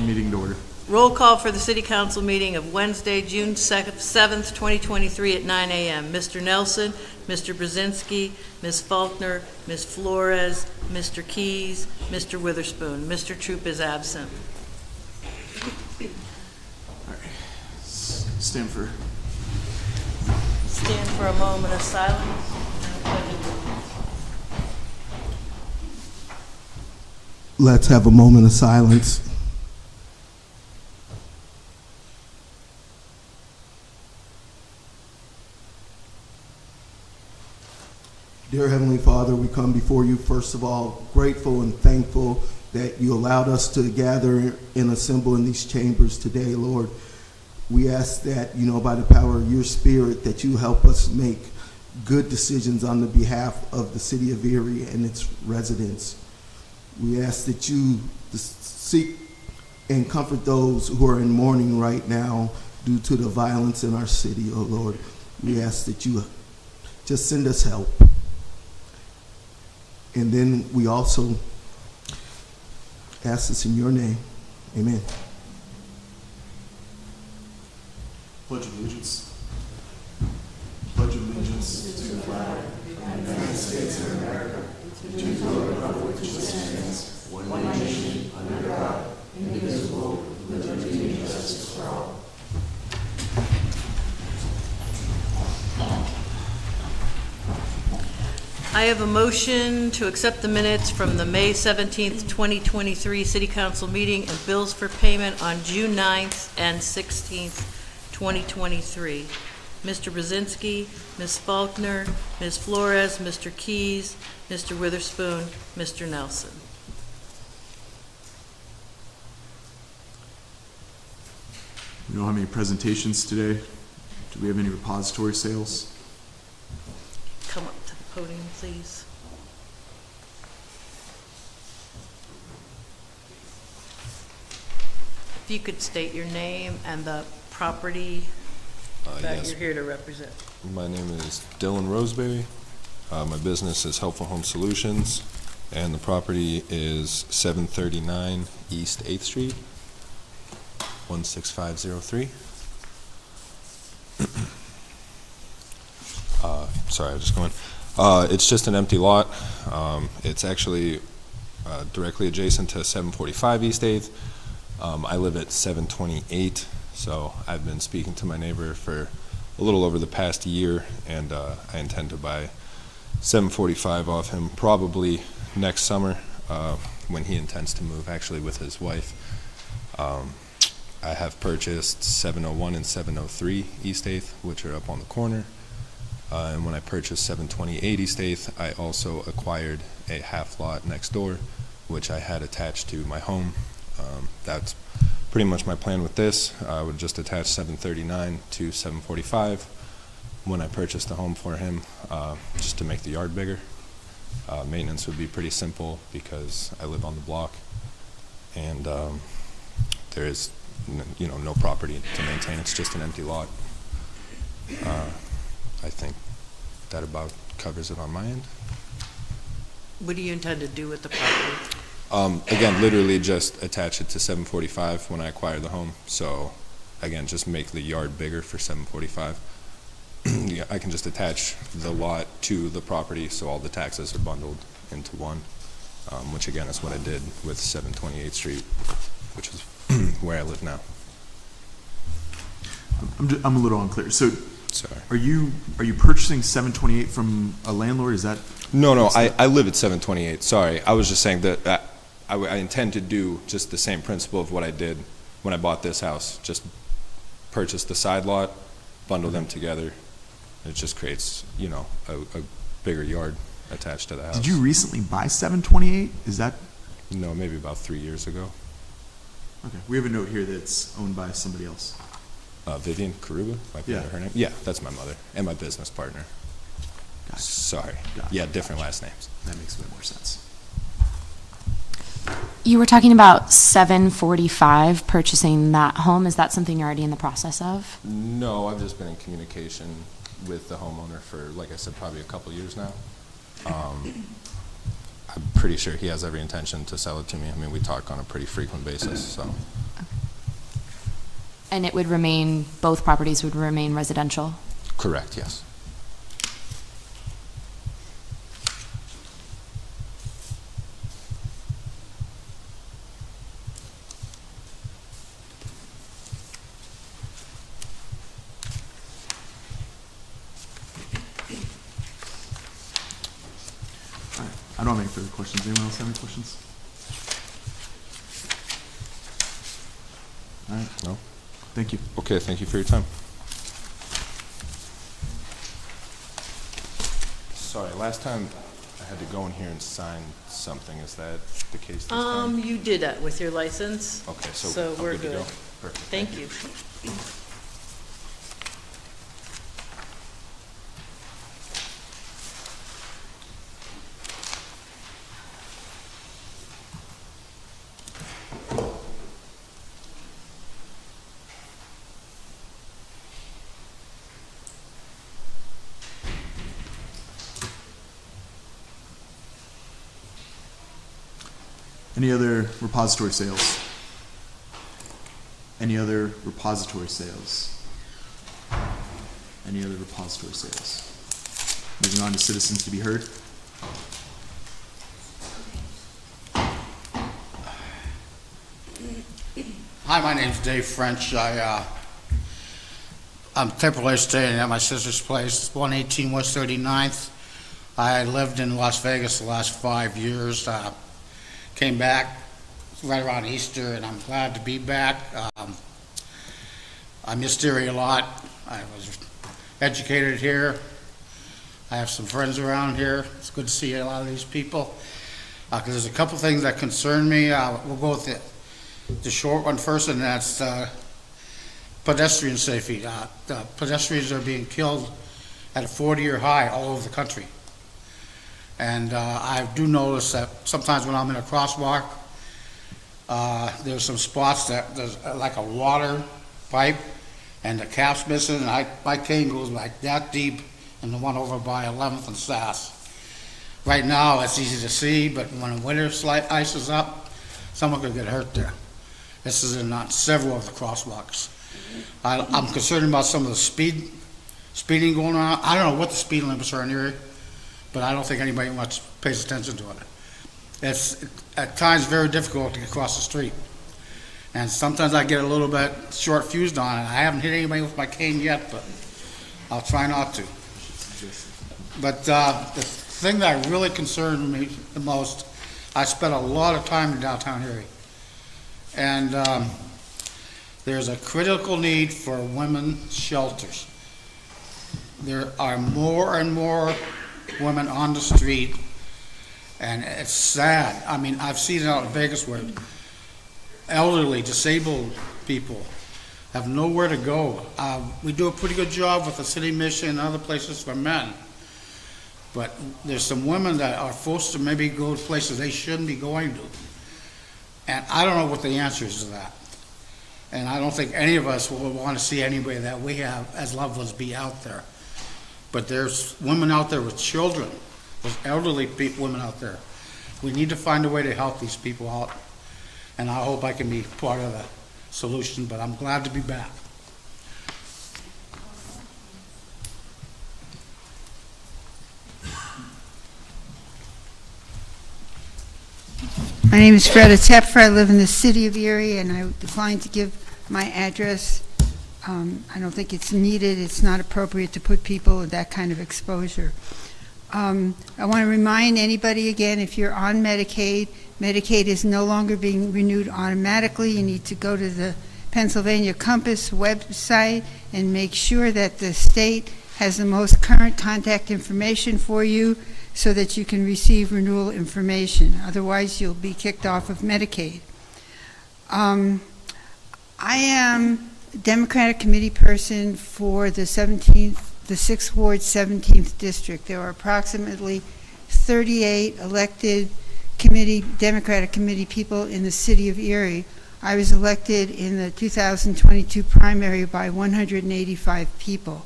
meeting to order. Roll call for the City Council meeting of Wednesday, June 7th, 2023 at 9 a.m. Mr. Nelson, Mr. Brzezinski, Ms. Faulkner, Ms. Flores, Mr. Keys, Mr. Witherspoon. Mr. Troop is absent. All right. Stand for. Stand for a moment of silence. Let's have a moment of silence. Dear Heavenly Father, we come before you, first of all, grateful and thankful that you allowed us to gather and assemble in these chambers today, Lord. We ask that, by the power of your Spirit, that you help us make good decisions on the behalf of the city of Erie and its residents. We ask that you seek and comfort those who are in mourning right now due to the violence in our city, oh Lord. We ask that you just send us help. And then we also ask this in your name. Amen. Pledge of allegiance. Pledge allegiance to the flag of the United States of America, to the republic which stands, one nation, under God, indivisible, with liberty and justice for all. I have a motion to accept the minutes from the May 17th, 2023 City Council meeting and bills for payment on June 9th and 16th, 2023. Mr. Brzezinski, Ms. Faulkner, Ms. Flores, Mr. Keys, Mr. Witherspoon, Mr. Nelson. We don't have any presentations today. Do we have any repository sales? Come up to the podium, please. If you could state your name and the property that Yes. you're here to represent. My name is Dylan Roseberry. My business is Helpful Home Solutions, and the property is 739 East 8th Street, 16503. Sorry, I'm just going. It's just an empty lot. It's actually directly adjacent to 745 East 8th. I live at 728, so I've been speaking to my neighbor for a little over the past year, and I intend to buy 745 off him probably next summer when he intends to move, actually with his wife. I have purchased 701 and 703 East 8th, which are up on the corner. And when I purchased 728 East 8th, I also acquired a half lot next door, which I had attached to my home. That's pretty much my plan with this. I would just attach 739 to 745 when I purchased the home for him, just to make the yard bigger. Maintenance would be pretty simple because I live on the block, and there is no property to maintain. It's just an empty lot. I think that about covers it on my end. What do you intend to do with the property? Again, literally just attach it to 745 when I acquire the home. So, again, just make the yard bigger for 745. Yeah, I can just attach the lot to the property so all the taxes are bundled into one, which again is what I did with 728th Street, which is where I live now. I'm a little unclear. So, Sorry. are you purchasing 728 from a landlord? Is that? No, I live at 728. Sorry, I was just saying that I intend to do just the same principle of what I did when I bought this house. Just purchase the side lot, bundle them together. It just creates, a bigger yard attached to the house. Did you recently buy 728? Is that? No, maybe about 3 years ago. Okay. We have a note here that's owned by somebody else. Vivian Karuba, Yeah. her name? Yeah, that's my mother and my business partner. Gotcha. Sorry. Gotcha. Yeah, different last names. That makes a bit more sense. You were talking about 745 purchasing that home. Is that something you're already in the process of? No, I've just been in communication with the homeowner for, like I said, probably a couple years now. I'm pretty sure he has every intention to sell it to me. I mean, we talk on a pretty frequent basis, so. And it would remain, both properties would remain residential? Correct, yes. All right. I don't have any further questions. Anyone else have any questions? All right. No? Thank you. Okay, thank you for your time. Sorry, last time I had to go in here and sign something. Is that the case this time? You did that with your license. Okay, so So I'm we're good to good. go? Perfect. Thank you. Any other repository sales? Any other repository sales? Any other repository sales? Moving on to citizens to be heard. Hi, my name's Dave French. I'm temporarily staying at my sister's place, 118 West 39th. I lived in Las Vegas the last 5 years. Came back right around Easter, and I'm glad to be back. I missed Erie a lot. I was educated here. I have some friends around here. It's good to see a lot of these people. 'Cause there's a couple things that concern me. We'll go with the short one first, and that's pedestrian safety. The pedestrians are being killed at a 40-year high all over the country. And I do notice that sometimes when I'm in a crosswalk, there's some spots that there's like a water pipe and the cap's missing, and my cane goes like that deep in the one over by 11th and Sass. Right now, it's easy to see, but when the winter ices up, someone could get hurt there. This is in several of the crosswalks. I'm concerned about some of the speeding going on. I don't know what the speed limits are in Erie, but I don't think anybody much pays attention to it. It's at times very difficult to get across the street. And sometimes I get a little bit short fused on it. I haven't hit anybody with my cane yet, but I'll try not to. But the thing that really concerns me the most, I spent a lot of time in downtown Erie. And there's a critical need for women's shelters. There are more and more women on the street, and it's sad. I mean, I've seen it out in Vegas where elderly, disabled people have nowhere to go. We do a pretty good job with the city mission and other places for men, but there's some women that are forced to maybe go to places they shouldn't be going to. And I don't know what the answer is to that. And I don't think any of us will want to see anybody that we have as loved ones be out there. But there's women out there with children. There's elderly women out there. We need to find a way to help these people out. And I hope I can be part of the solution, but I'm glad to be back. My name is Freda Tepfer. I live in the city of Erie, and I declined to give my address. I don't think it's needed. It's not appropriate to put people with that kind of exposure. I want to remind anybody again, if you're on Medicaid, Medicaid is no longer being renewed automatically. You need to go to the Pennsylvania Compass website and make sure that the state has the most current contact information for you so that you can receive renewal information. Otherwise, you'll be kicked off of Medicaid. I am Democratic committee person for the 6th Ward, 17th District. There are approximately 38 elected Democratic committee people in the city of Erie. I was elected in the 2022 primary by 185 people.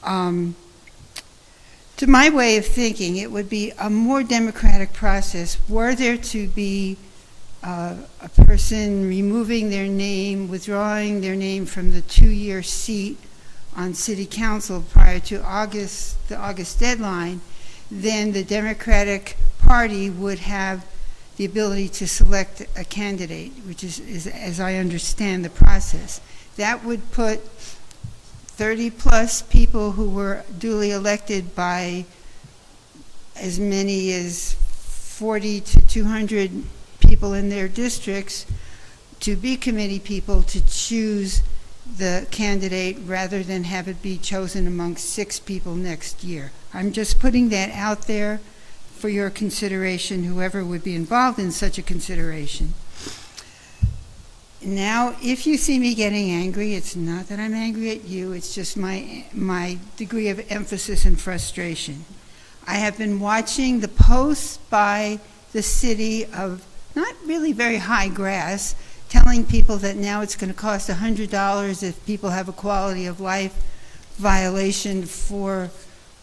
To my way of thinking, it would be a more democratic process were there to be a person removing their name, withdrawing their name from the 2-year seat on city council prior to the August deadline, then the Democratic Party would have the ability to select a candidate, which is as I understand the process. That would put 30-plus people who were duly elected by as many as 40 to 200 people in their districts to be committee people to choose the candidate rather than have it be chosen among 6 people next year. I'm just putting that out there for your consideration, whoever would be involved in such a consideration. Now, if you see me getting angry, it's not that I'm angry at you, it's just my degree of emphasis and frustration. I have been watching the posts by the city of not really very high grass, telling people that now it's going to cost $100 if people have a quality of life violation for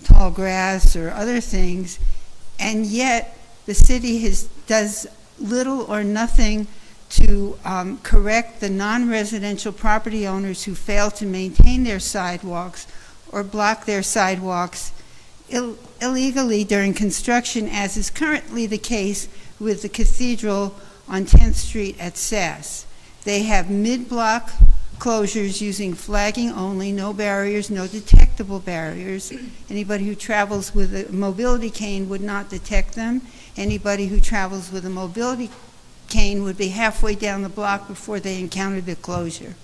tall grass or other things, and yet the city does little or nothing to correct the non-residential property owners who fail to maintain their sidewalks or block their sidewalks illegally during construction, as is currently the case with the cathedral on 10th Street at SAS. They have mid-block closures using flagging only, no barriers, no detectable barriers. Anybody who travels with a mobility cane would not detect them. Anybody who travels with a mobility cane would be halfway down the block before they encountered the closure,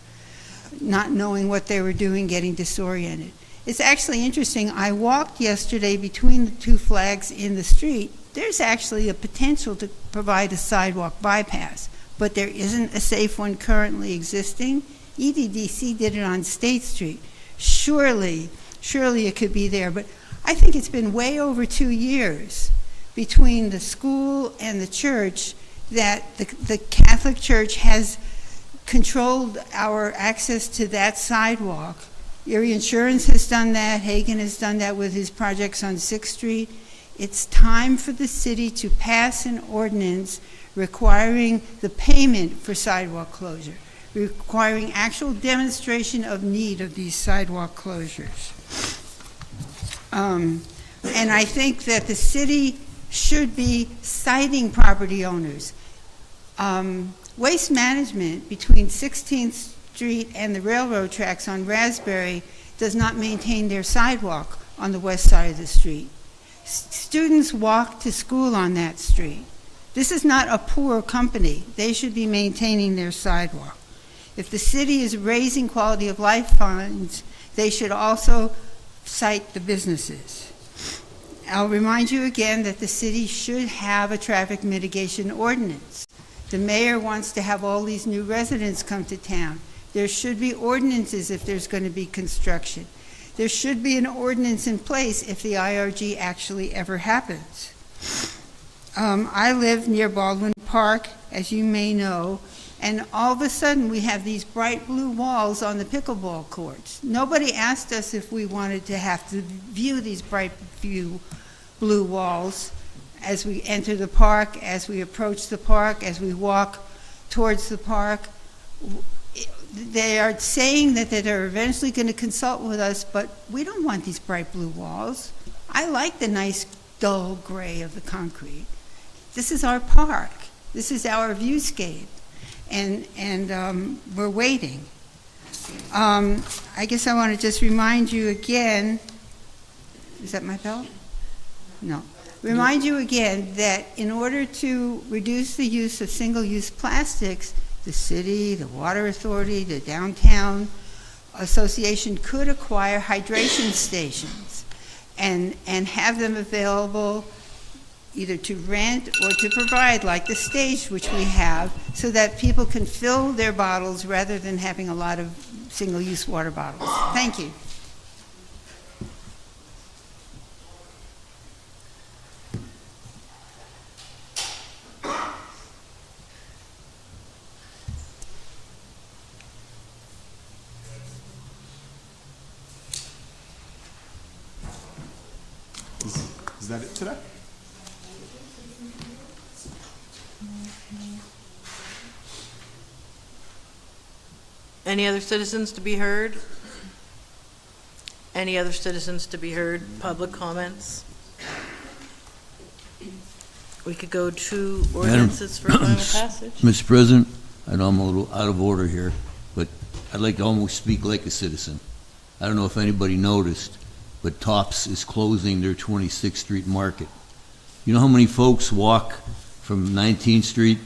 not knowing what they were doing, getting disoriented. It's actually interesting. I walked yesterday between the 2 flags in the street. There's actually a potential to provide a sidewalk bypass, but there isn't a safe one currently existing. EDDC did it on State Street. Surely it could be there, but I think it's been way over 2 years between the school and the church that the Catholic Church has controlled our access to that sidewalk. Erie Insurance has done that. Hagan has done that with his projects on 6th Street. It's time for the city to pass an ordinance requiring the payment for sidewalk closure, requiring actual demonstration of need of these sidewalk closures. And I think that the city should be citing property owners. Waste management between 16th Street and the railroad tracks on Raspberry does not maintain their sidewalk on the west side of the street. Students walk to school on that street. This is not a poor company. They should be maintaining their sidewalk. If the city is raising quality of life funds, they should also cite the businesses. I'll remind you again that the city should have a traffic mitigation ordinance. The mayor wants to have all these new residents come to town. There should be ordinances if there's going to be construction. There should be an ordinance in place if the IRG actually ever happens. I live near Baldwin Park, as you may know, and all of a sudden we have these bright blue walls on the pickleball courts. Nobody asked us if we wanted to have to view these bright blue walls as we enter the park, as we approach the park, as we walk towards the park. They are saying that they're eventually going to consult with us, but we don't want these bright blue walls. I like the nice dull gray of the concrete. This is our park. This is our viewscape, and we're waiting. I guess I want to just remind you again, is that my bell? No. Remind you again that in order to reduce the use of single-use plastics, the city, the water authority, the downtown association could acquire hydration stations and have them available either to rent or to provide, like the stage which we have, so that people can fill their bottles rather than having a lot of single-use water bottles. Thank you. Is that it today? Any other citizens to be heard? Any other citizens to be heard? Public comments? We could go to ordinances for final passage. Mr. President, I know I'm a little out of order here, but I'd like to almost speak like a citizen. I don't know if anybody noticed, but Tops is closing their 26th Street Market. You know how many folks walk from 19th Street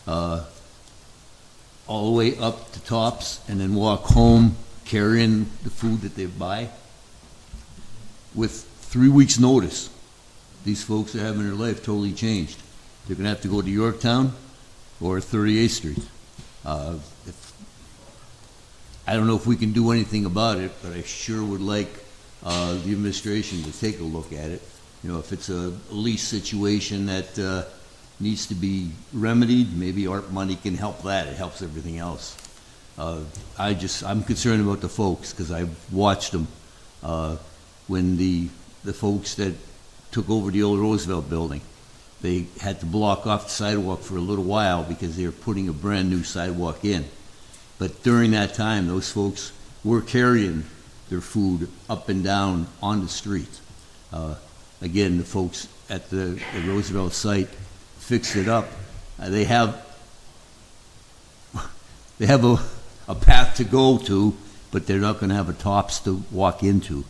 all the way up to Tops and then walk home carrying the food that they buy? With 3 weeks' notice, these folks are having their life totally changed. They're going to have to go to Yorktown or 38th Street. I don't know if we can do anything about it, but I sure would like the administration to take a look at it. You know, if it's a lease situation that needs to be remedied, maybe ARP money can help that. It helps everything else. I'm concerned about the folks because I've watched them when the folks that took over the old Roosevelt building, they had to block off the sidewalk for a little while because they were putting a brand new sidewalk in. But during that time, those folks were carrying their food up and down on the street. Again, the folks at the Roosevelt site fixed it up. They have a path to go to, but they're not going to have a Tops to walk into.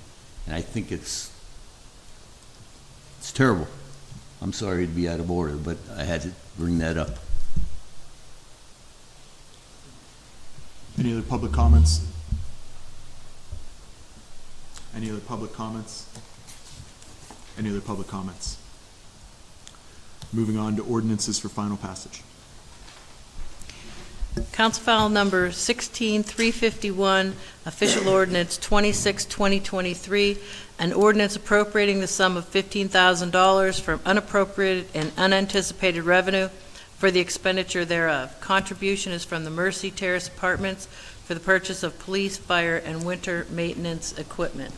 And I think it's terrible. I'm sorry to be out of order, but I had to bring that up. Any other public comments? Any other public comments? Any other public comments? Moving on to ordinances for final passage. Council file number 16351, official ordinance 26/2023, an ordinance appropriating the sum of $15,000 from unappropriated and unanticipated revenue for the expenditure thereof. Contribution is from the Mercy Terrace Apartments for the purchase of police, fire, and winter maintenance equipment.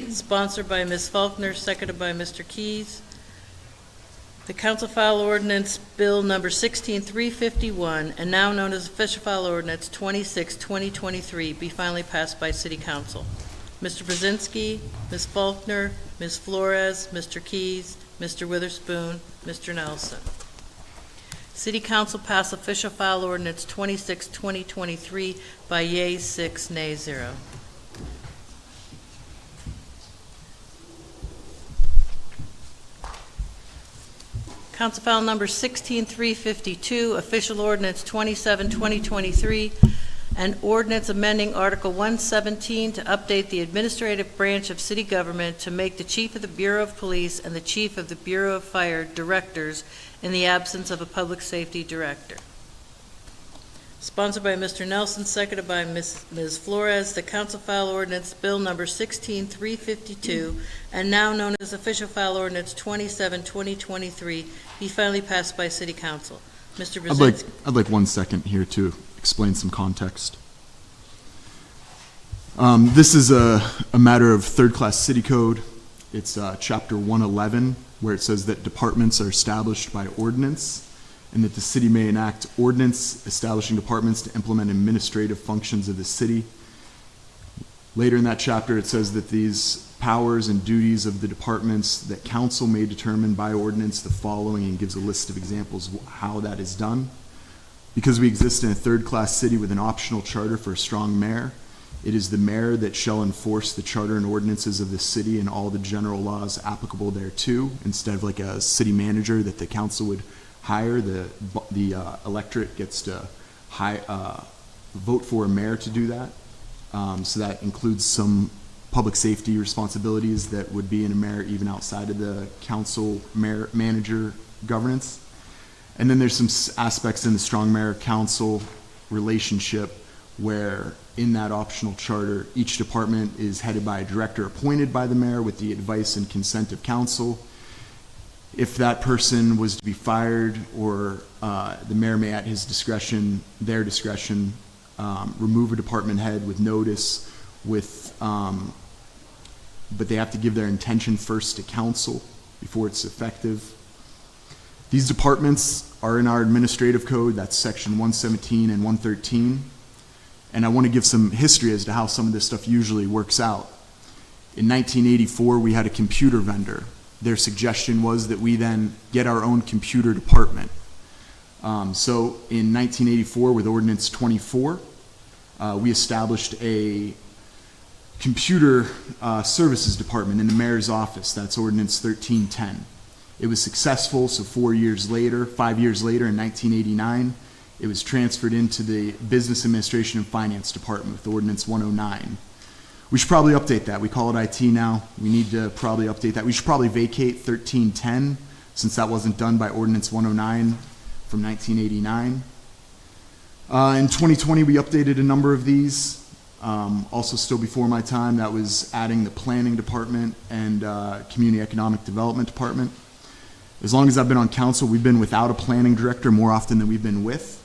Sponsored by Ms. Faulkner, seconded by Mr. Keys. The council file ordinance bill number 16351, and now known as official file ordinance 26/2023, be finally passed by City Council. Mr. Brzezinski, Ms. Faulkner, Ms. Flores, Mr. Keys, Mr. Witherspoon, Mr. Nelson. City Council pass official file ordinance 26/2023 by yeas 6, nays 0. Council file number 16352, official ordinance 27/2023, an ordinance amending Article 117 to update the administrative branch of city government to make the Chief of the Bureau of Police and the Chief of the Bureau of Fire directors in the absence of a public safety director. Sponsored by Mr. Nelson, seconded by Ms. Flores, the council file ordinance bill number 16352, and now known as official file ordinance 27/2023, be finally passed by City Council. Mr. Brzezinski. I'd like 1 second here to explain some context. This is a matter of third-class city code. It's chapter 111, where it says that departments are established by ordinance, and that the city may enact ordinance establishing departments to implement administrative functions of the city. Later in that chapter, it says that these powers and duties of the departments that council may determine by ordinance the following, and gives a list of examples of how that is done. Because we exist in a third-class city with an optional charter for a strong mayor, it is the mayor that shall enforce the charter and ordinances of the city and all the general laws applicable thereto, instead of like a city manager that the council would hire. The electorate gets to vote for a mayor to do that. So that includes some public safety responsibilities that would be in a mayor even outside of the council mayor manager governance. And then there's some aspects in the strong mayor council relationship where in that optional charter, each department is headed by a director appointed by the mayor with the advice and consent of council. If that person was to be fired, or the mayor may at his discretion, their discretion, remove a department head with notice, but they have to give their intention first to council before it's effective. These departments are in our administrative code, that's section 117 and 113. And I want to give some history as to how some of this stuff usually works out. In 1984, we had a computer vendor. Their suggestion was that we then get our own computer department. So in 1984, with Ordinance 24, we established a computer services department in the mayor's office. That's Ordinance 1310. It was successful, so 5 years later, in 1989, it was transferred into the Business Administration and Finance Department with Ordinance 109. We should probably update that. We call it IT now. We need to probably update that. We should probably vacate 1310 since that wasn't done by Ordinance 109 from 1989. In 2020, we updated a number of these. Also still before my time, that was adding the Planning Department and Community Economic Development Department. As long as I've been on council, we've been without a planning director more often than we've been with.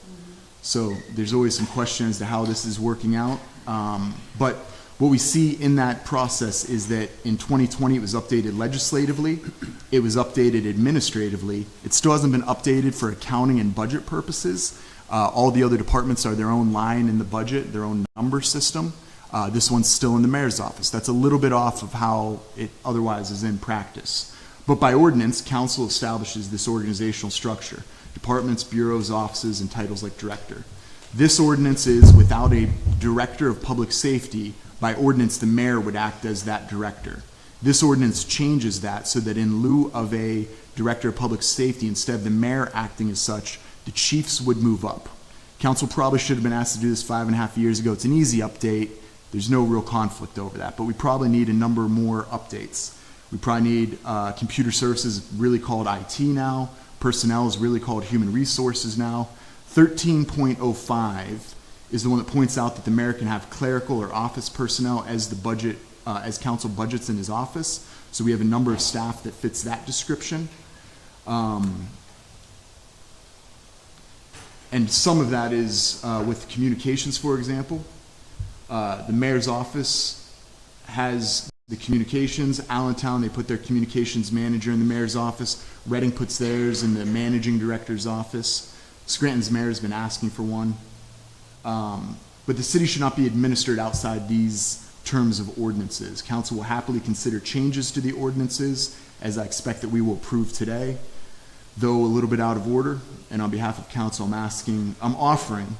So there's always some questions as to how this is working out. But what we see in that process is that in 2020, it was updated legislatively, it was updated administratively. It still hasn't been updated for accounting and budget purposes. All the other departments are their own line in the budget, their own number system. This one's still in the mayor's office. That's a little bit off of how it otherwise is in practice. But by ordinance, council establishes this organizational structure: departments, bureaus, offices, and titles like director. This ordinance is without a director of public safety. By ordinance, the mayor would act as that director. This ordinance changes that so that in lieu of a director of public safety, instead of the mayor acting as such, the chiefs would move up. Council probably should have been asked to do this 5.5 years ago. It's an easy update. There's no real conflict over that, but we probably need a number more updates. We probably need computer services, really called IT now. Personnel is really called human resources now. 13.05 is the one that points out that the mayor can have clerical or office personnel as the budget, as council budgets in his office. So we have a number of staff that fits that description. And some of that is with communications, for example. The mayor's office has the communications. Allentown, they put their communications manager in the mayor's office. Reading puts theirs in the managing director's office. Scranton's mayor has been asking for one. But the city should not be administered outside these terms of ordinances. Council will happily consider changes to the ordinances, as I expect that we will approve today, though a little bit out of order. And on behalf of council, I'm offering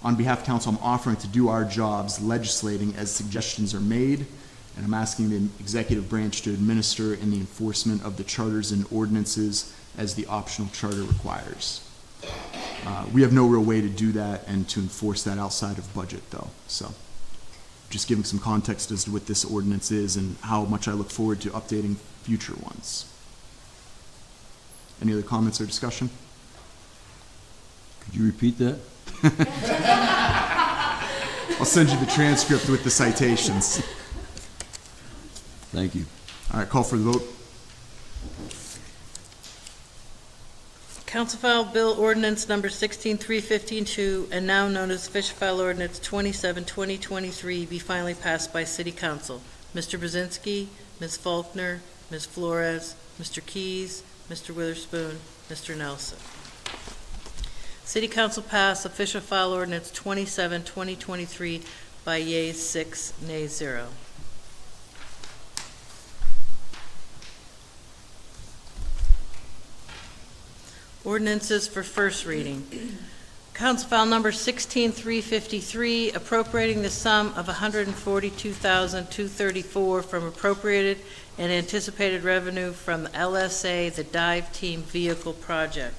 to do our jobs legislating as suggestions are made, and I'm asking the executive branch to administer in the enforcement of the charters and ordinances as the optional charter requires. We have no real way to do that and to enforce that outside of budget, though. So just giving some context as to what this ordinance is and how much I look forward to updating future ones. Any other comments or discussion? Could you repeat that? I'll send you the transcript with the citations. Thank you. All right, call for the vote. Council file bill ordinance number 16352, and now known as official file ordinance 27/2023, be finally passed by City Council. Mr. Brzezinski, Ms. Faulkner, Ms. Flores, Mr. Keys, Mr. Witherspoon, Mr. Nelson. City Council passed official file ordinance 27/2023 by yeas 6, nays 0. Ordinances for first reading. Council file number 16353, appropriating the sum of $142,234 from appropriated and anticipated revenue from the LSA, the Dive Team Vehicle Project.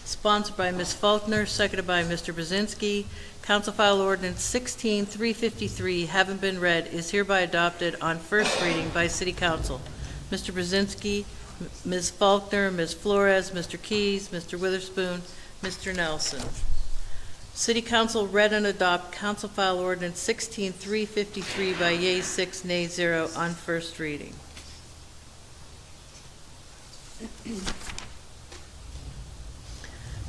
Sponsored by Ms. Faulkner, seconded by Mr. Brzezinski. Council file ordinance 16353, having been read, is hereby adopted on first reading by City Council. Mr. Brzezinski, Ms. Faulkner, Ms. Flores, Mr. Keys, Mr. Witherspoon, Mr. Nelson. City Council read and adopt Council File Ordinance 16353 by yeas 6, nays 0 on first reading.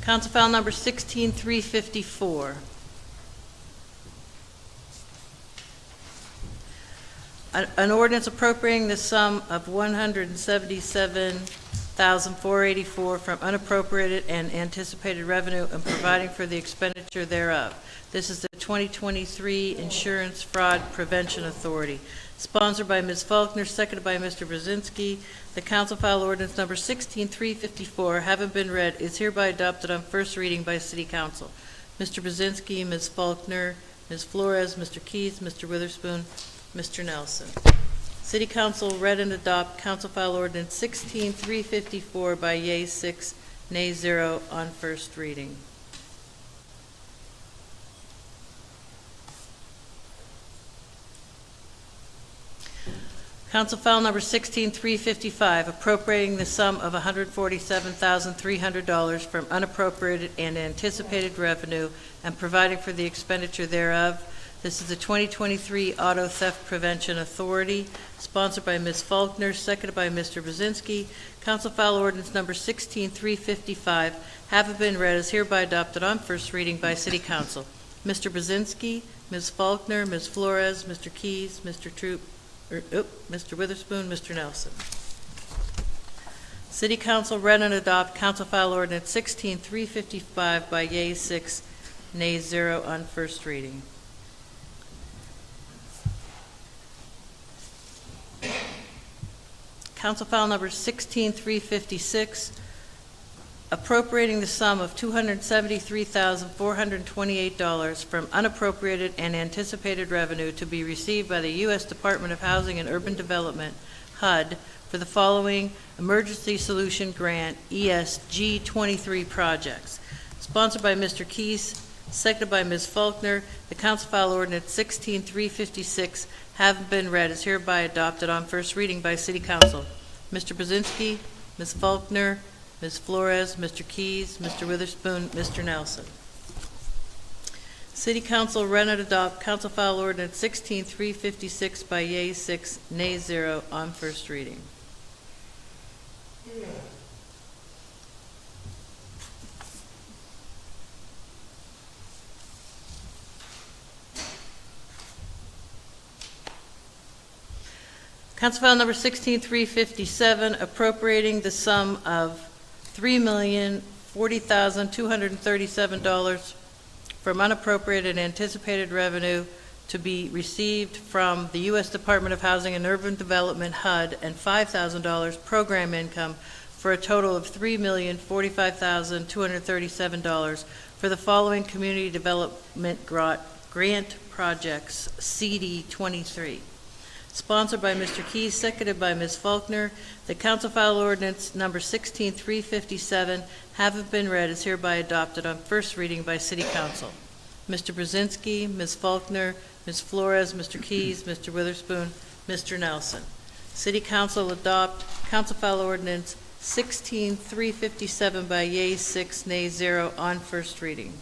Council File Number 16354. An ordinance appropriating the sum of $177,484 from unappropriated and anticipated revenue and providing for the expenditure thereof. This is the 2023 Insurance Fraud Prevention Authority. Sponsored by Ms. Faulkner, seconded by Mr. Brzezinski. The council file ordinance number 16354, having been read, is hereby adopted on first reading by City Council. Mr. Brzezinski, Ms. Faulkner, Ms. Flores, Mr. Keys, Mr. Witherspoon, Mr. Nelson. City Council read and adopt council file ordinance 16354 by yeas 6, nays 0 on first reading. Council file number 16355, appropriating the sum of $147,300 from unappropriated and anticipated revenue and providing for the expenditure thereof. This is the 2023 Auto Theft Prevention Authority, sponsored by Ms. Faulkner, seconded by Mr. Brzezinski. Council file ordinance number 16355, having been read, is hereby adopted on first reading by City Council. Mr. Brzezinski, Ms. Faulkner, Ms. Flores, Mr. Keys, Mr. Witherspoon, Mr. Nelson. City Council read and adopt council file ordinance 16355 by yeas 6, nays 0 on first reading. Council file number 16356, appropriating the sum of $273,428 from unappropriated and anticipated revenue to be received by the U.S. Department of Housing and Urban Development, HUD, for the following Emergency Solution Grant, ESG 23 projects. Sponsored by Mr. Keys, seconded by Ms. Faulkner. The council file ordinance 16356, having been read, is hereby adopted on first reading by City Council. Mr. Brzezinski, Ms. Faulkner, Ms. Flores, Mr. Keys, Mr. Witherspoon, Mr. Nelson. City Council read and adopt council file ordinance 16356 by yeas 6, nays 0 on first reading. Council file number 16357, appropriating the sum of $3,040,237 from unappropriated anticipated revenue to be received from the U.S. Department of Housing and Urban Development, HUD, and $5,000 program income for a total of $3,045,237 for the following community development grant projects, CD 23. Sponsored by Mr. Keys, seconded by Ms. Faulkner. The council file ordinance number 16357, having been read, is hereby adopted on first reading by City Council. Mr. Brzezinski, Ms. Faulkner, Ms. Flores, Mr. Keys, Mr. Witherspoon, Mr. Nelson. City Council adopt council file ordinance 16357 by yeas 6, nays 0 on first reading.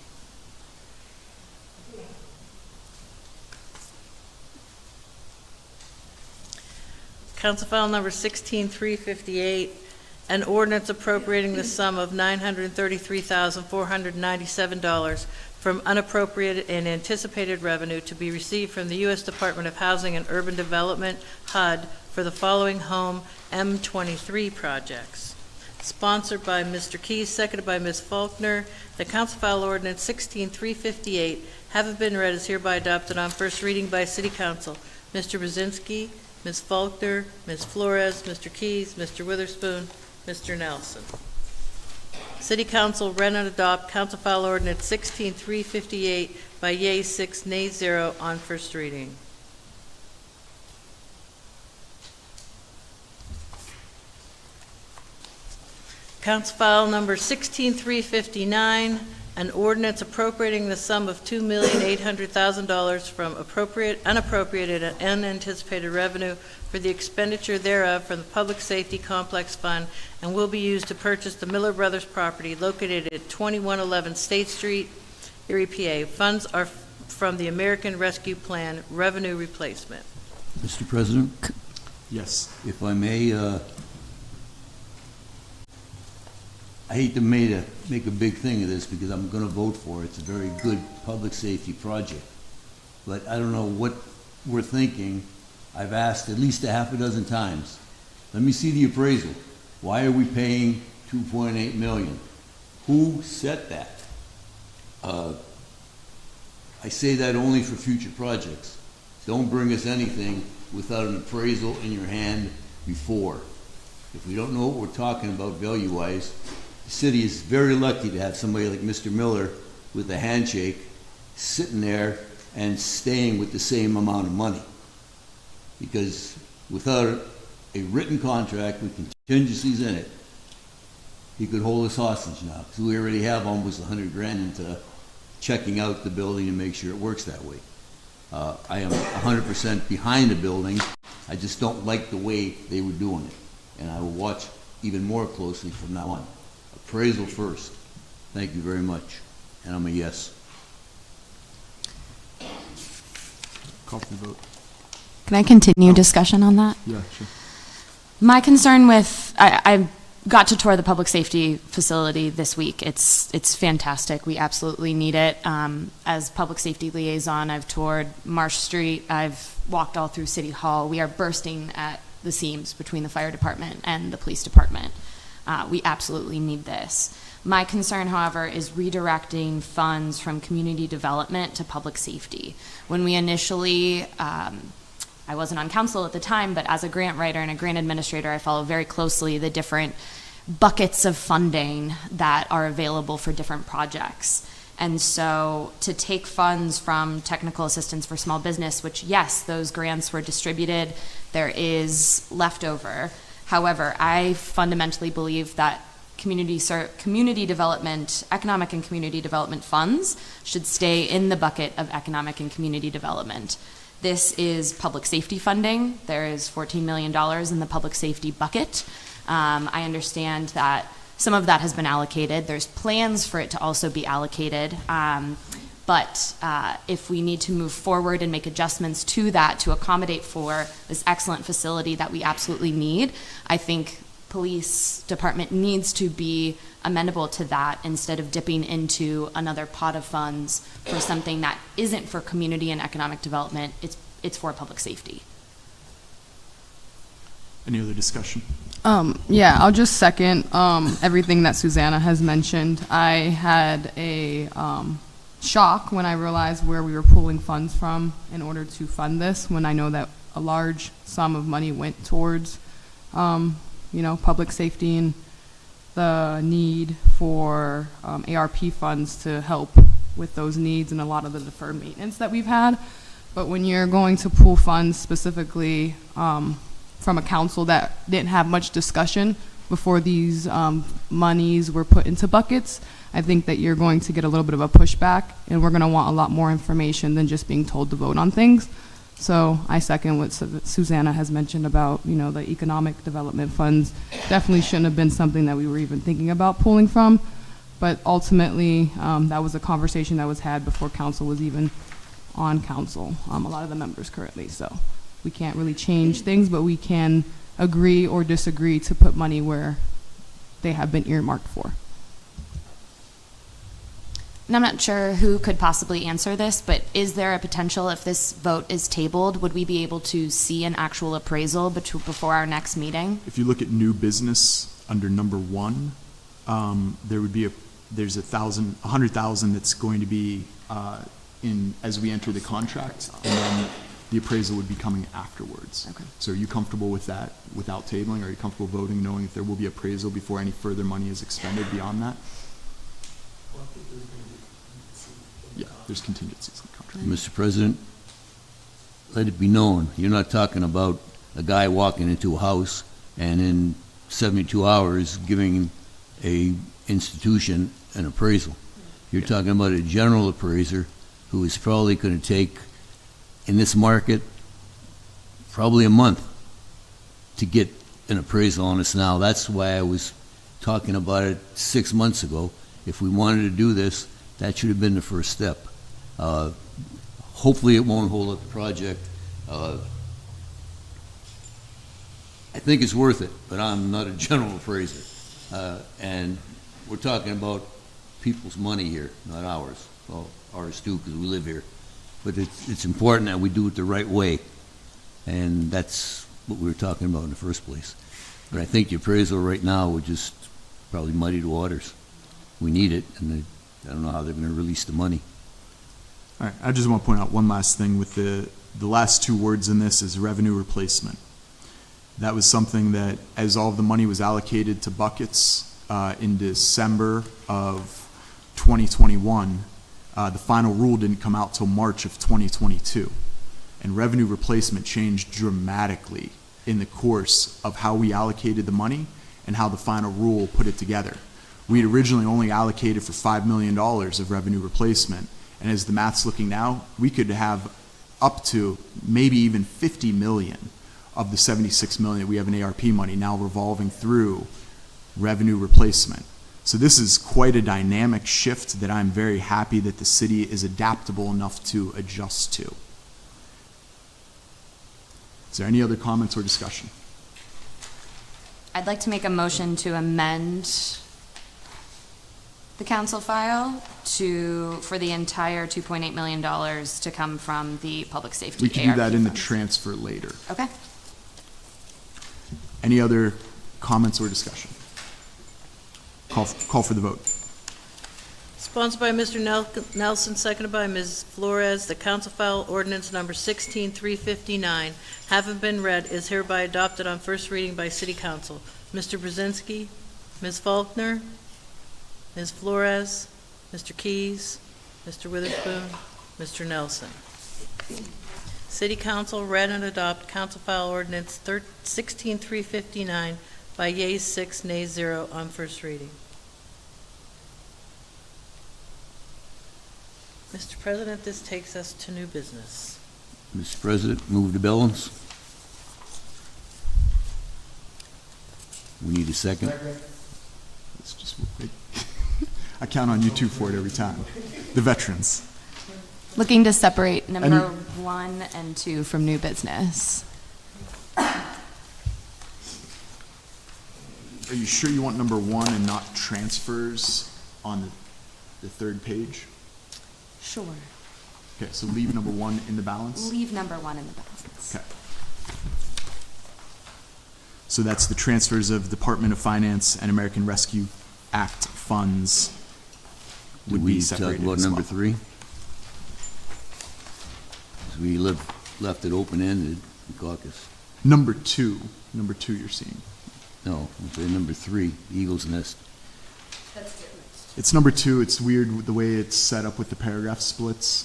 Council file number 16358, an ordinance appropriating the sum of $933,497 from unappropriated and anticipated revenue to be received from the U.S. Department of Housing and Urban Development, HUD, for the following home M23 projects. Sponsored by Mr. Keys, seconded by Ms. Faulkner. The council file ordinance 16358, having been read, is hereby adopted on first reading by City Council. Mr. Brzezinski, Ms. Faulkner, Ms. Flores, Mr. Keys, Mr. Witherspoon, Mr. Nelson. City Council read and adopt council file ordinance 16358 by yeas 6, nays 0 on first reading. Council file number 16359, an ordinance appropriating the sum of $2,800,000 from unappropriated and unanticipated revenue for the expenditure thereof from the Public Safety Complex Fund and will be used to purchase the Miller Brothers property located at 2111 State Street, Erie, PA. Funds are from the American Rescue Plan Revenue Replacement. Mr. President, Yes. if I may, I hate to make a big thing of this because I'm going to vote for it. It's a very good public safety project. But I don't know what we're thinking. I've asked at least a half a dozen times. Let me see the appraisal. Why are we paying $2.8 million? Who set that? I say that only for future projects. Don't bring us anything without an appraisal in your hand before. If we don't know what we're talking about value-wise, the city is very lucky to have somebody like Mr. Miller with a handshake sitting there and staying with the same amount of money. Because without a written contract with contingencies in it, he could hold us hostage now, because we already have almost $100,000 into checking out the building and make sure it works that way. I am 100% behind the building. I just don't like the way they were doing it. And I will watch even more closely from now on. Appraisal first. Thank you very much. And I'm a yes. Call for the vote. Can I continue discussion on that? Yeah, sure. My concern with, I got to tour the public safety facility this week. It's fantastic. We absolutely need it. As public safety liaison, I've toured Marsh Street. I've walked all through City Hall. We are bursting at the seams between the fire department and the police department. We absolutely need this. My concern, however, is redirecting funds from community development to public safety. When we initially, I wasn't on council at the time, but as a grant writer and a grant administrator, I follow very closely the different buckets of funding that are available for different projects. And so to take funds from technical assistance for small business, which yes, those grants were distributed, there is leftover. However, I fundamentally believe that community development, economic and community development funds should stay in the bucket of economic and community development. This is public safety funding. There is $14 million in the public safety bucket. I understand that some of that has been allocated. There's plans for it to also be allocated. But if we need to move forward and make adjustments to that to accommodate for this excellent facility that we absolutely need, I think police department needs to be amenable to that instead of dipping into another pot of funds for something that isn't for community and economic development. It's for public safety. Any other discussion? Yeah, I'll just second everything that Susanna has mentioned. I had a shock when I realized where we were pulling funds from in order to fund this, when I know that a large sum of money went towards public safety and the need for ARP funds to help with those needs and a lot of the deferred maintenance that we've had. But when you're going to pool funds specifically from a council that didn't have much discussion before these monies were put into buckets, I think that you're going to get a little bit of a pushback, and we're going to want a lot more information than just being told to vote on things. So I second what Susanna has mentioned about, the economic development funds. Definitely shouldn't have been something that we were even thinking about pulling from. But ultimately, that was a conversation that was had before council was even on council, a lot of the members currently. So we can't really change things, but we can agree or disagree to put money where they have been earmarked for. And I'm not sure who could possibly answer this, but is there a potential, if this vote is tabled, would we be able to see an actual appraisal before our next meeting? If you look at new business under number 1, there's $100,000 that's going to be in as we enter the contract, and then the appraisal would be coming afterwards. Okay. So are you comfortable with that without tabling? Are you comfortable voting knowing that there will be appraisal before any further money is expended beyond that? Yeah, there's contingencies in the contract. Mr. President, let it be known, you're not talking about a guy walking into a house and in 72 hours giving a institution an appraisal. You're talking about a general appraiser who is probably going to take, in this market, probably a month to get an appraisal on us now. That's why I was talking about it 6 months ago. If we wanted to do this, that should have been the first step. Hopefully it won't hold up the project. I think it's worth it, but I'm not a general appraiser. And we're talking about people's money here, not ours. Well, ours too, because we live here. But it's important that we do it the right way. And that's what we were talking about in the first place. But I think the appraisal right now would just probably muddy the waters. We need it, and I don't know how they're going to release the money. All right, I just want to point out one last thing with the last two words in this is revenue replacement. That was something that, as all of the money was allocated to buckets in December of 2021, the final rule didn't come out till March of 2022. And revenue replacement changed dramatically in the course of how we allocated the money and how the final rule put it together. We had originally only allocated for $5 million of revenue replacement, and as the math's looking now, we could have up to maybe even 50 million of the 76 million that we have in ARP money now revolving through revenue replacement. So this is quite a dynamic shift that I'm very happy that the city is adaptable enough to adjust to. Is there any other comments or discussion? I'd like to make a motion to amend the council file for the entire $2.8 million to come from the public safety We can do that ARP in the funds. transfer later. Okay. Any other comments or discussion? Call for the vote. Sponsored by Mr. Nelson, seconded by Ms. Flores, the council file ordinance number 16359, having been read, is hereby adopted on first reading by City Council. Mr. Brzezinski, Ms. Faulkner, Ms. Flores, Mr. Keys, Mr. Witherspoon, Mr. Nelson. City Council read and adopt council file ordinance 16359 by yeas 6, nays 0 on first reading. Mr. President, this takes us to new business. Mr. President, move the balance. We need a second. It's just, I count on you two for it every time. The veterans. Looking to separate number Any- 1 and 2 from new business. Are you sure you want number 1 and not transfers on the third page? Sure. Okay, so leave number 1 in the balance? Leave number 1 in the balance. Okay. So that's the transfers of Department of Finance and American Rescue Act funds Did would be we talk separated about as number well. 3? 'Cause we left it open-ended, caucus. Number two you're seeing. No, it's number 3, Eagle's Nest. It's number 2, it's weird with the way it's set up with the paragraph splits.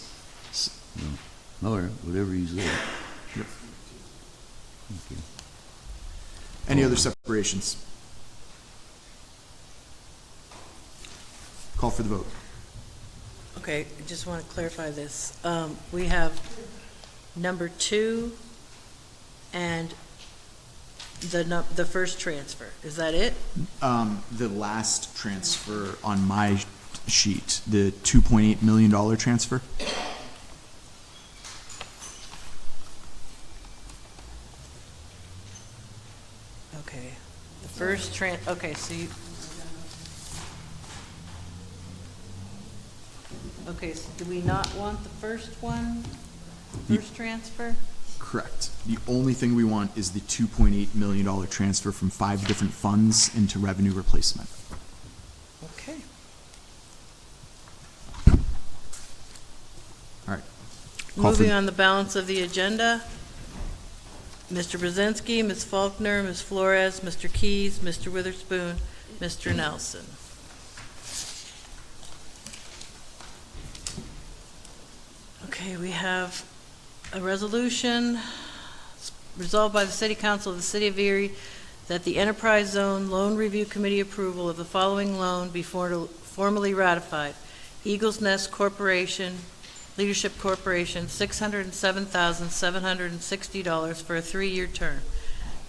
All right, whatever you say. Yep. Any other separations? Call for the vote. Okay, I just want to clarify this. We have number 2 and the first transfer. Is that it? The last transfer on my sheet, the $2.8 million transfer. Okay. The first okay, so you. Okay, so do we not want the first one? First transfer? Correct. The only thing we want is the $2.8 million transfer from 5 different funds into revenue replacement. Okay. All right. Call for- Moving on the balance of the agenda, Mr. Brzezinski, Ms. Faulkner, Ms. Flores, Mr. Keys, Mr. Witherspoon, Mr. Nelson. Okay, we have a resolution resolved by the City Council of the City of Erie that the Enterprise Zone Loan Review Committee approval of the following loan be formally ratified. Eagles Nest Corporation, Leadership Corporation, $607,760 for a 3-year term.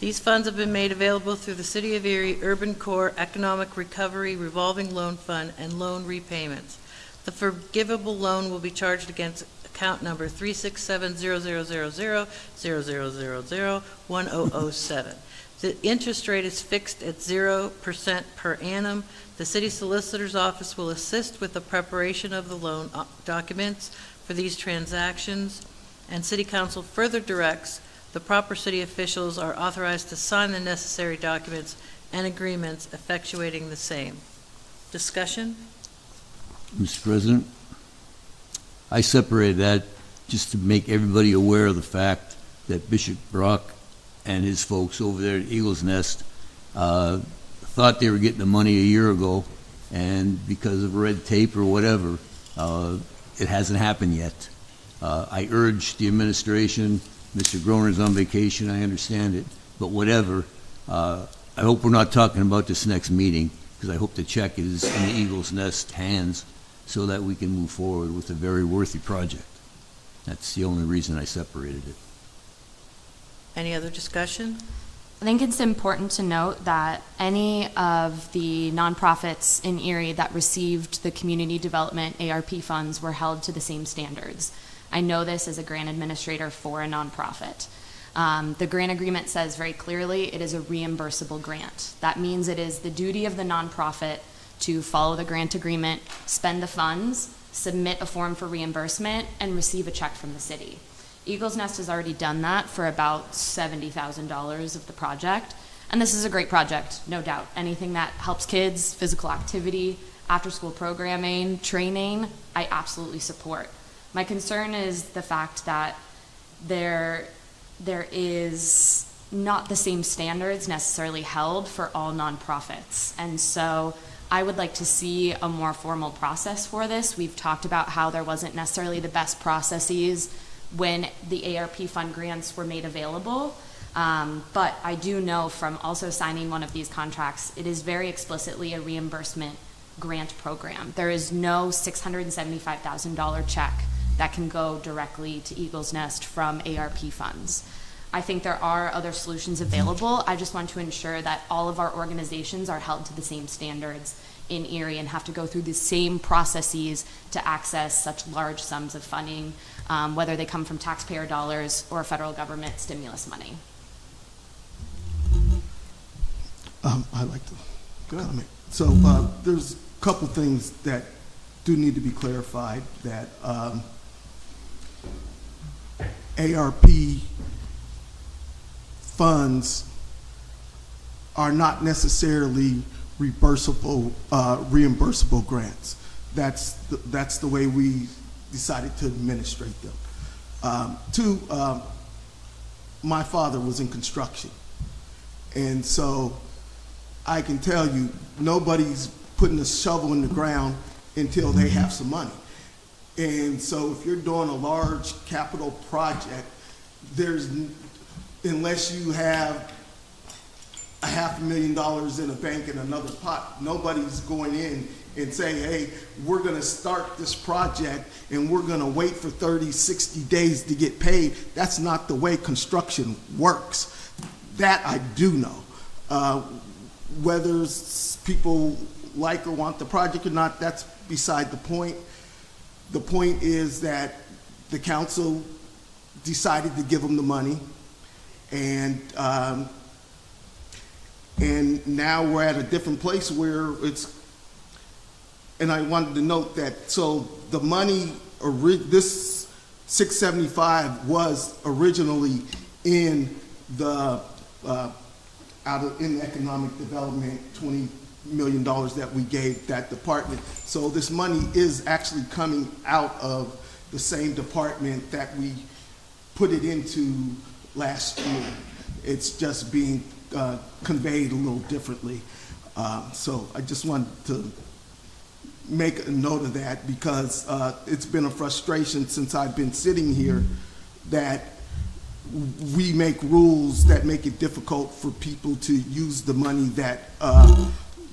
These funds have been made available through the City of Erie Urban Core Economic Recovery Revolving Loan Fund and loan repayments. The forgivable loan will be charged against account number 367000000001007. The interest rate is fixed at 0% per annum. The city solicitor's office will assist with the preparation of the loan documents for these transactions, and City Council further directs the proper city officials are authorized to sign the necessary documents and agreements effectuating the same. Discussion? Mr. President, I separated that just to make everybody aware of the fact that Bishop Brock and his folks over there at Eagle's Nest thought they were getting the money a year ago, and because of red tape or whatever, it hasn't happened yet. I urge the administration, Mr. Groner's on vacation, I understand it, but whatever, I hope we're not talking about this next meeting, because I hope the check is in the Eagle's Nest hands so that we can move forward with a very worthy project. That's the only reason I separated it. Any other discussion? I think it's important to note that any of the nonprofits in Erie that received the community development ARP funds were held to the same standards. I know this as a grant administrator for a nonprofit. The grant agreement says very clearly it is a reimbursable grant. That means it is the duty of the nonprofit to follow the grant agreement, spend the funds, submit a form for reimbursement, and receive a check from the city. Eagle's Nest has already done that for about $70,000 of the project, and this is a great project, no doubt. Anything that helps kids, physical activity, after-school programming, training, I absolutely support. My concern is the fact that there is not the same standards necessarily held for all nonprofits, and so I would like to see a more formal process for this. We've talked about how there wasn't necessarily the best processes when the ARP fund grants were made available. But I do know from also signing one of these contracts, it is very explicitly a reimbursement grant program. There is no $675,000 check that can go directly to Eagle's Nest from ARP funds. I think there are other solutions available. I just want to ensure that all of our organizations are held to the same standards in Erie and have to go through the same processes to access such large sums of funding, whether they come from taxpayer dollars or federal government stimulus money. I'd like to comment. So there's a couple things that do need to be clarified, that ARP funds are not necessarily reimbursable grants. That's the way we decided to administrate them. Two, my father was in construction, and so I can tell you nobody's putting a shovel in the ground until they have some money. And so if you're doing a large capital project, unless you have $500,000 in a bank in another pot, nobody's going in and saying, hey, we're going to start this project and we're going to wait for 30, 60 days to get paid. That's not the way construction works. That I do know. Whether people like or want the project or not, that's beside the point. The point is that the council decided to give them the money, and now we're at a different place where it's, and I wanted to note that, so the money, this 675 was originally in the, in economic development, $20 million that we gave that department. So this money is actually coming out of the same department that we put it into last year. It's just being conveyed a little differently. So I just wanted to make a note of that, because it's been a frustration since I've been sitting here that we make rules that make it difficult for people to use the money that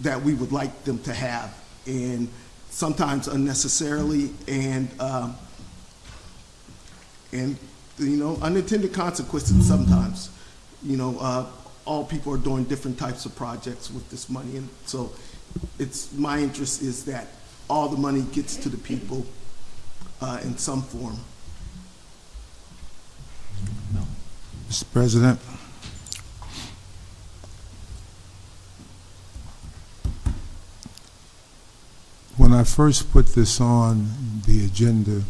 that we would like them to have, and sometimes unnecessarily, and you know, unintended consequences sometimes. You know, all people are doing different types of projects with this money, and so it's my interest is that all the money gets to the people in some form. Mr. President. When I first put this on the agenda,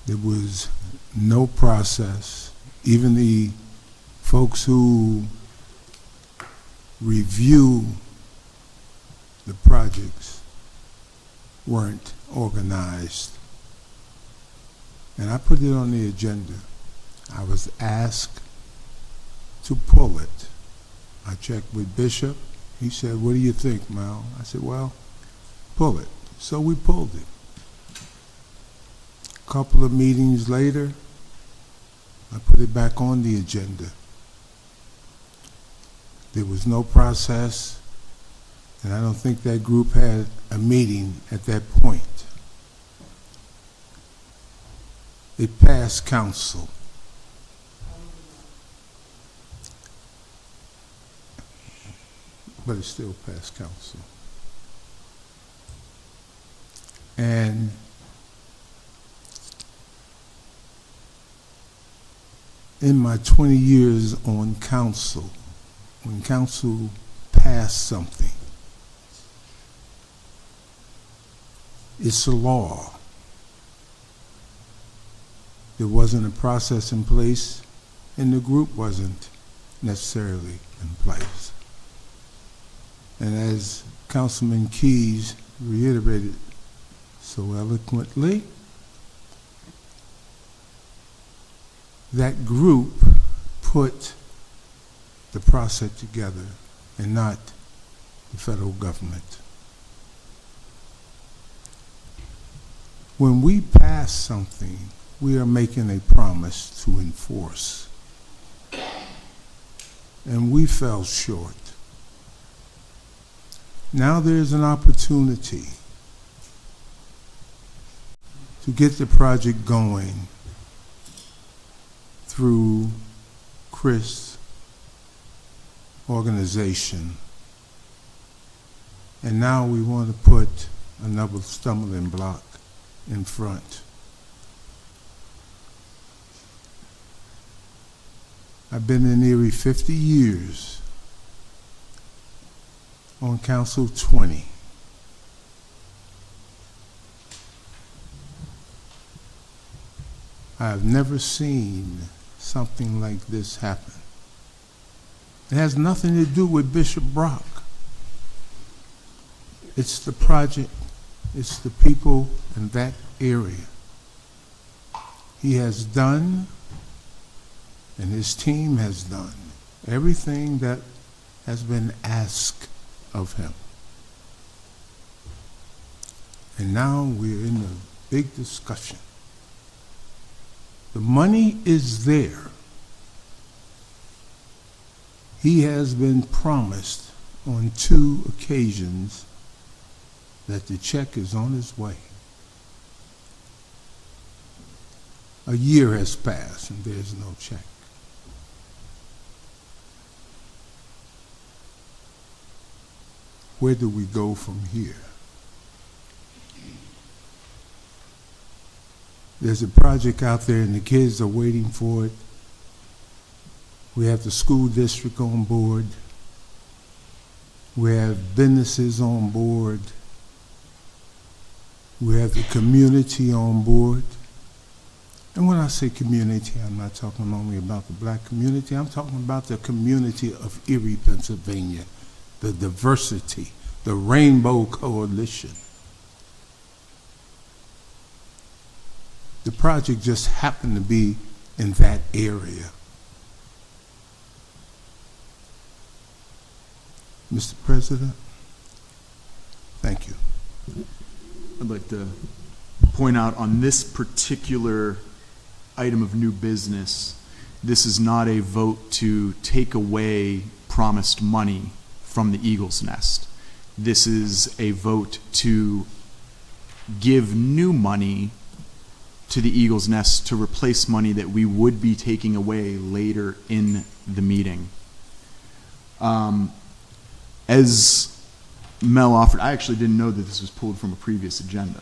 there was no process. Even the folks who review the projects weren't organized And I put it on the agenda. I was asked to pull it. I checked with Bishop. He said, what do you think, Mal? I said, well, pull it. So we pulled it. A couple of meetings later, I put it back on the agenda. There was no process, and I don't think that group had a meeting at that point. It passed council. But it still passed council. And in my 20 years on council, when council passed something, it's a law. There wasn't a process in place, and the group wasn't necessarily in place. And as Councilman Keyes reiterated so eloquently, that group put the process together and not the federal government. When we pass something, we are making a promise to enforce. And we fell short. Now there's an opportunity to get the project going through Chris' organization. And now we want to put another stumbling block in front. I've been in Erie 50 years, on council 20. I have never seen something like this happen. It has nothing to do with Bishop Brock. It's the project, it's the people in that area. He has done, and his team has done, everything that has been asked of him. And now we're in a big discussion. The money is there. He has been promised on 2 occasions that the check is on its way. A year has passed and there's no check. Where do we go from here? There's a project out there and the kids are waiting for it. We have the school district on board. We have businesses on board. We have the community on board. And when I say community, I'm not talking only about the black community, I'm talking about the community of Erie, Pennsylvania, the diversity, the Rainbow Coalition. The project just happened to be in that area. Mr. President, thank you. I'd like to point out on this particular item of new business, this is not a vote to take away promised money from the Eagle's Nest. This is a vote to give new money to the Eagle's Nest to replace money that we would be taking away later in the meeting. As Mel offered, I actually didn't know that this was pulled from a previous agenda,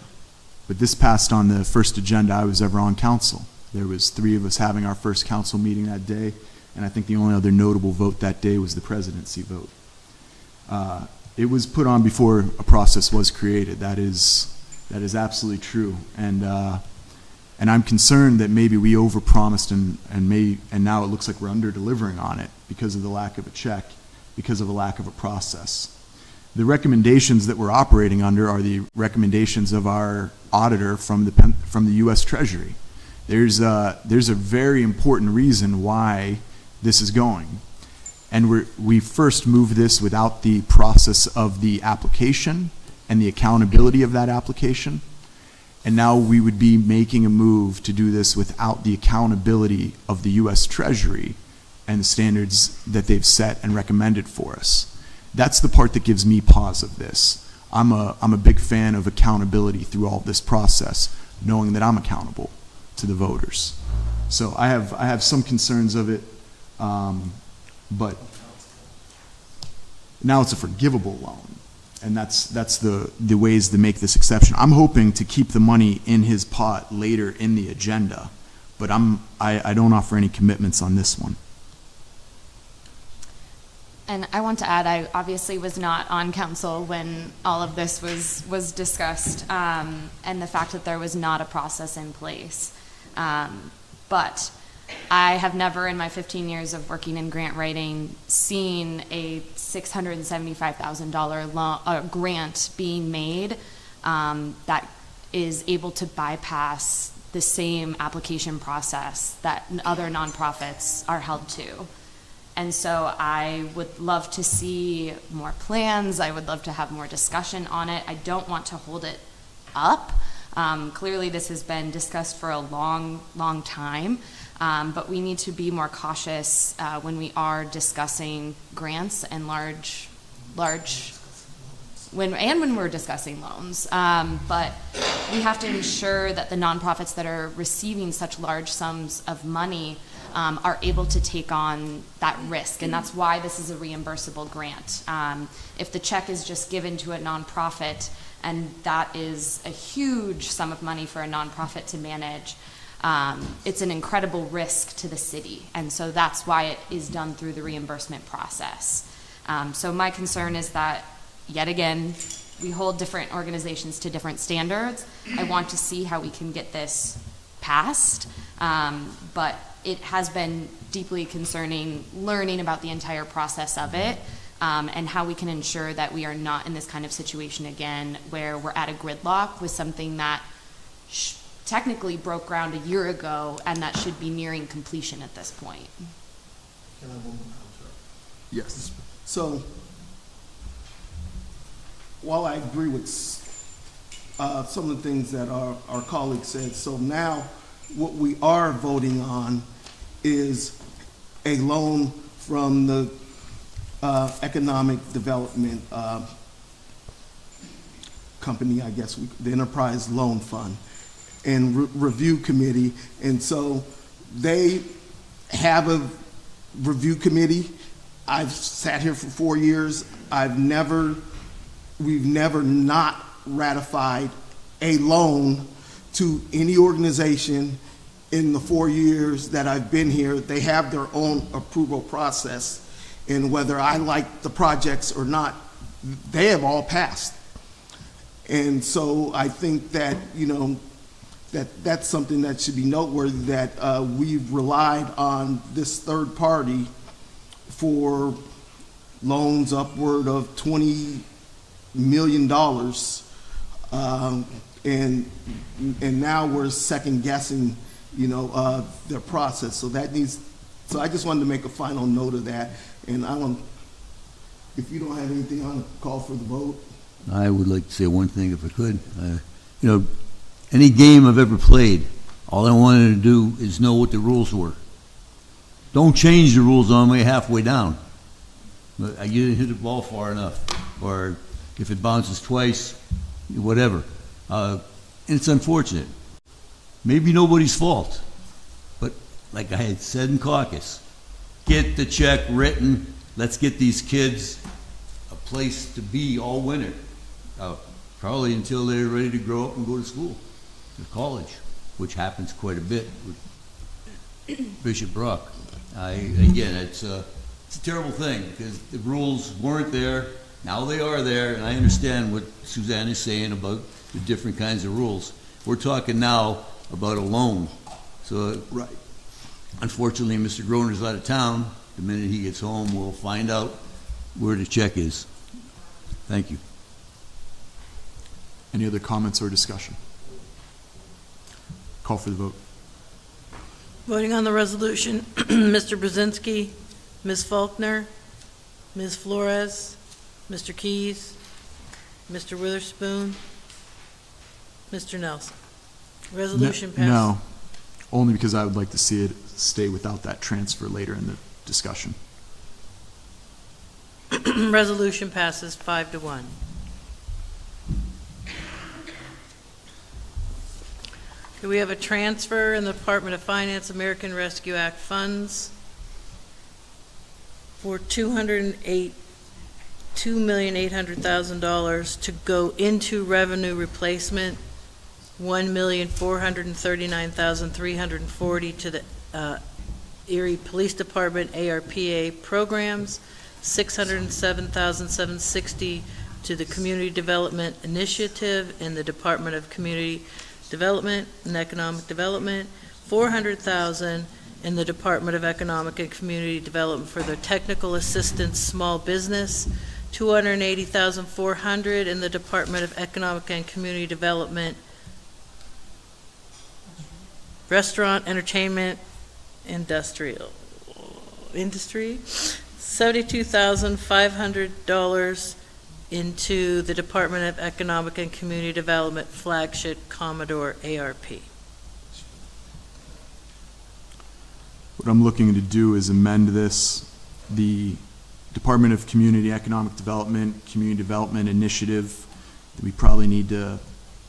but this passed on the first agenda I was ever on council. There was 3 of us having our first council meeting that day, and I think the only other notable vote that day was the presidency vote. It was put on before a process was created. That is absolutely true, and I'm concerned that maybe we overpromised and now it looks like we're under-delivering on it because of the lack of a check, because of a lack of a process. The recommendations that we're operating under are the recommendations of our auditor from the U.S. Treasury. There's a very important reason why this is going. And we first moved this without the process of the application and the accountability of that application. And now we would be making a move to do this without the accountability of the U.S. Treasury and the standards that they've set and recommended for us. That's the part that gives me pause of this. I'm a big fan of accountability through all this process, knowing that I'm accountable to the voters. So I have some concerns of it, but now it's a forgivable loan, and that's the ways to make this exception. I'm hoping to keep the money in his pot later in the agenda, but I don't offer any commitments on this one. And I want to add, I obviously was not on council when all of this was discussed, and the fact that there was not a process in place. But I have never in my 15 years of working in grant writing seen a $675,000 grant being made that is able to bypass the same application process that other nonprofits are held to. And so I would love to see more plans. I would love to have more discussion on it. I don't want to hold it up. Clearly this has been discussed for a long, long time, but we need to be more cautious when we are discussing grants and when we're discussing loans. But we have to ensure that the nonprofits that are receiving such large sums of money are able to take on that risk, and that's why this is a reimbursable grant. If the check is just given to a nonprofit, and that is a huge sum of money for a nonprofit to manage, it's an incredible risk to the city, and so that's why it is done through the reimbursement process. So my concern is that, yet again, we hold different organizations to different standards. I want to see how we can get this passed, but it has been deeply concerning learning about the entire process of it, and how we can ensure that we are not in this kind of situation again where we're at a gridlock with something that technically broke ground a year ago and that should be nearing completion at this point. Can I have one more contract? Yes. So, while I agree with some of the things that our colleague said, so now what we are voting on is a loan from the Economic Development Company, I guess, the Enterprise Loan Fund and Review Committee. And so they have a review committee. I've sat here for 4 years. We've never not ratified a loan to any organization in the 4 years that I've been here. They have their own approval process, and whether I like the projects or not, they have all passed. And so I think that, that's something that should be noteworthy, that we've relied on this third party for loans upward of $20 million, and now we're second guessing, their process. So I just wanted to make a final note of that. And if you don't have anything, I'm going to call for the vote. I would like to say one thing if I could. Any game I've ever played, all I wanted to do is know what the rules were. Don't change the rules on me halfway down. You didn't hit the ball far enough, or if it bounces twice, whatever. And it's unfortunate. Maybe nobody's fault, but like I had said in caucus, get the check written. Let's get these kids a place to be all winter, probably until they're ready to grow up and go to school, to college, which happens quite a bit with Bishop Brock. Again, it's a terrible thing because the rules weren't there. Now they are there, and I understand what Suzanne is saying about the different kinds of rules. We're talking now about a loan. So, right. Unfortunately, Mr. Groner's out of town. The minute he gets home, we'll find out where the check is. Thank you. Any other comments or discussion? Call for the vote. Voting on the resolution, Mr. Brzezinski, Ms. Faulkner, Ms. Flores, Mr. Keys, Mr. Witherspoon, Mr. Nelson. Resolution passes. No, only because I would like to see it stay without that transfer later in the discussion. Resolution passes 5-1. Okay, we have a transfer in the Department of Finance American Rescue Act funds for $2,800,000 to go into revenue replacement, $1,439,340 to the Erie Police Department ARPA programs, $607,760 to the Community Development Initiative in the Department of Community Development and Economic Development, $400,000 in the Department of Economic and Community Development for their Technical Assistance Small Business, $280,400 in the Department of Economic and Community Development Restaurant, Entertainment, Industry, $72,500 into the Department of Economic and Community Development Flagship Commodore ARP. What I'm looking to do is amend this. The Department of Community Economic Development, Community Development Initiative, that we probably need to,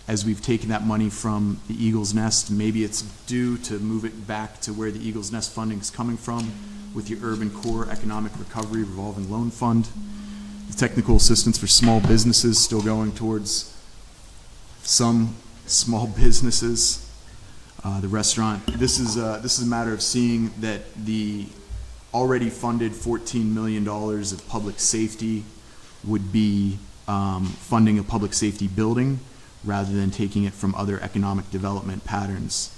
as we've taken that money from the Eagles Nest, maybe it's due to move it back to where the Eagles Nest funding is coming from with the Urban Core Economic Recovery Revolving Loan Fund. The technical assistance for small businesses still going towards some small businesses. The restaurant. This is a matter of seeing that the already funded $14 million of public safety would be funding a public safety building rather than taking it from other economic development patterns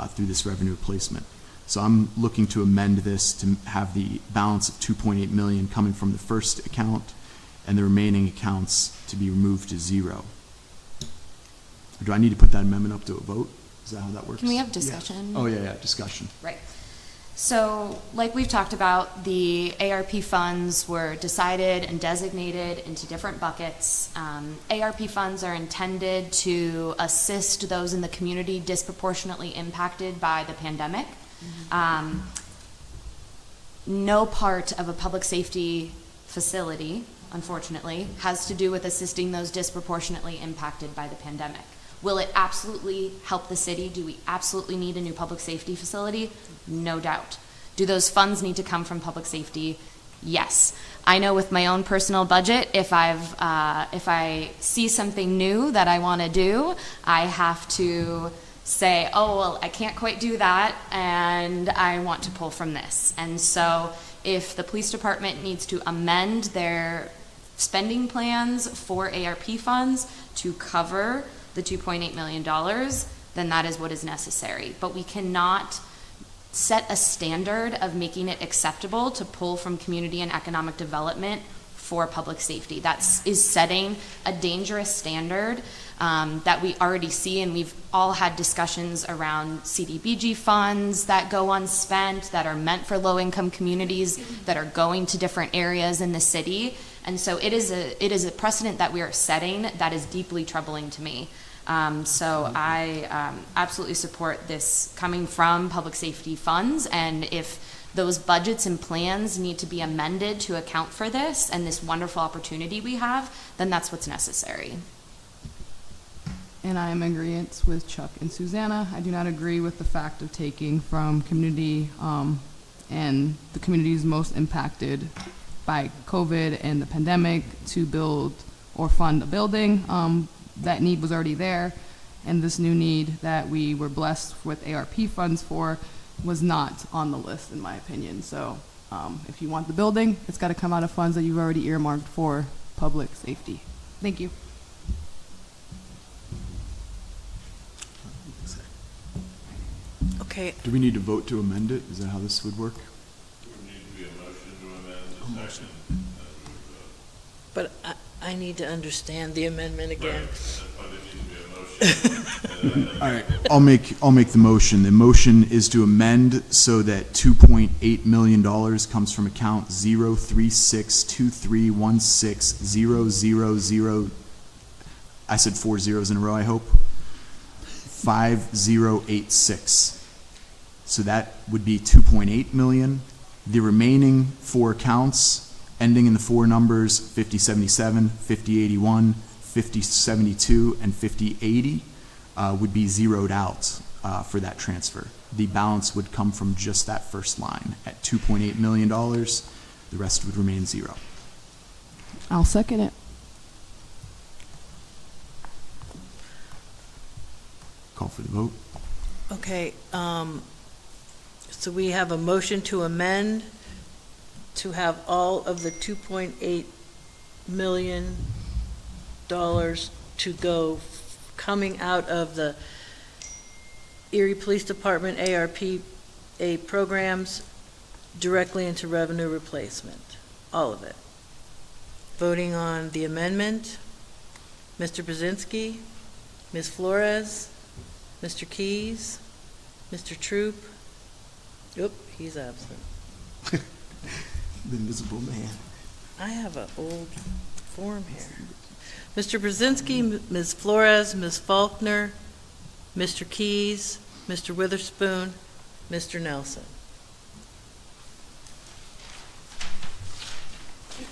through this revenue replacement. So I'm looking to amend this to have the balance of $2.8 million coming from the first account and the remaining accounts to be removed to zero. Or do I need to put that amendment up to a vote? Is that how that works? Can we have discussion? Oh, yeah, discussion. Right. So, like we've talked about, the ARP funds were decided and designated into different buckets. ARP funds are intended to assist those in the community disproportionately impacted by the pandemic. No part of a public safety facility, unfortunately, has to do with assisting those disproportionately impacted by the pandemic. Will it absolutely help the city? Do we absolutely need a new public safety facility? No doubt. Do those funds need to come from public safety? Yes. I know with my own personal budget, if I see something new that I want to do, I have to say, oh, well, I can't quite do that, and I want to pull from this. And so if the police department needs to amend their spending plans for ARP funds to cover the $2.8 million, then that is what is necessary. But we cannot set a standard of making it acceptable to pull from community and economic development for public safety. That is setting a dangerous standard that we already see, and we've all had discussions around CDBG funds that go unspent, that are meant for low-income communities, that are going to different areas in the city. And so it is a precedent that we are setting that is deeply troubling to me. So I absolutely support this coming from public safety funds, and if those budgets and plans need to be amended to account for this and this wonderful opportunity we have, then that's what's necessary. And I am in agreement with Chuck and Susanna. I do not agree with the fact of taking from community and the communities most impacted by COVID and the pandemic to build or fund a building. That need was already there, and this new need that we were blessed with ARP funds for was not on the list, in my opinion. So if you want the building, it's got to come out of funds that you've already earmarked for public safety. Thank you. Okay, Do we need to vote to amend it? Is that how this would work? There would need to be a motion to amend the section. but I need to understand the amendment again. That's why there needs to be a motion All right, I'll make the motion. The motion is to amend so that $2.8 million comes from account 03623160000. I said 4 zeros in a row, I hope. 5086. So that would be 2.8 million. The remaining 4 accounts ending in the 4 numbers 5077, 5081, 5072, and 5080 would be zeroed out for that transfer. The balance would come from just that first line at $2.8 million. The rest would remain zero. I'll second it. Call for the vote. Okay, so we have a motion to amend to have all of the $2.8 million to go coming out of the Erie Police Department ARPA programs directly into revenue replacement, all of it. Voting on the amendment, Mr. Brzezinski, Ms. Flores, Mr. Keys, Mr. Troop. Oop, he's absent. The invisible man. I have an old form here. Mr. Brzezinski, Ms. Flores, Ms. Faulkner, Mr. Keys, Mr. Witherspoon, Mr. Nelson.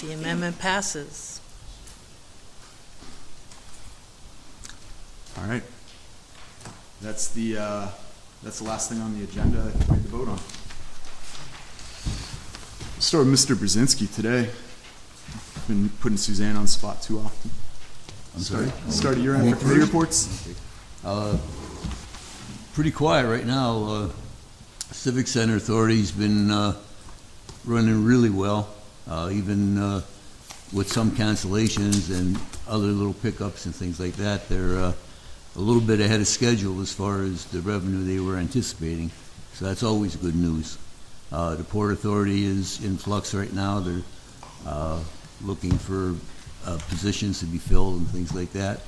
The amendment passes. All right. That's the last thing on the agenda I think we have to vote on. We'll start with Mr. Brzezinski today. Been putting Suzanne on the spot too often. I'm sorry? Start of your end for committee reports. Pretty quiet right now. Civic Center Authority's been running really well, even with some cancellations and other little pickups and things like that. They're a little bit ahead of schedule as far as the revenue they were anticipating, so that's always good news. The Port Authority is in flux right now. They're looking for positions to be filled and things like that.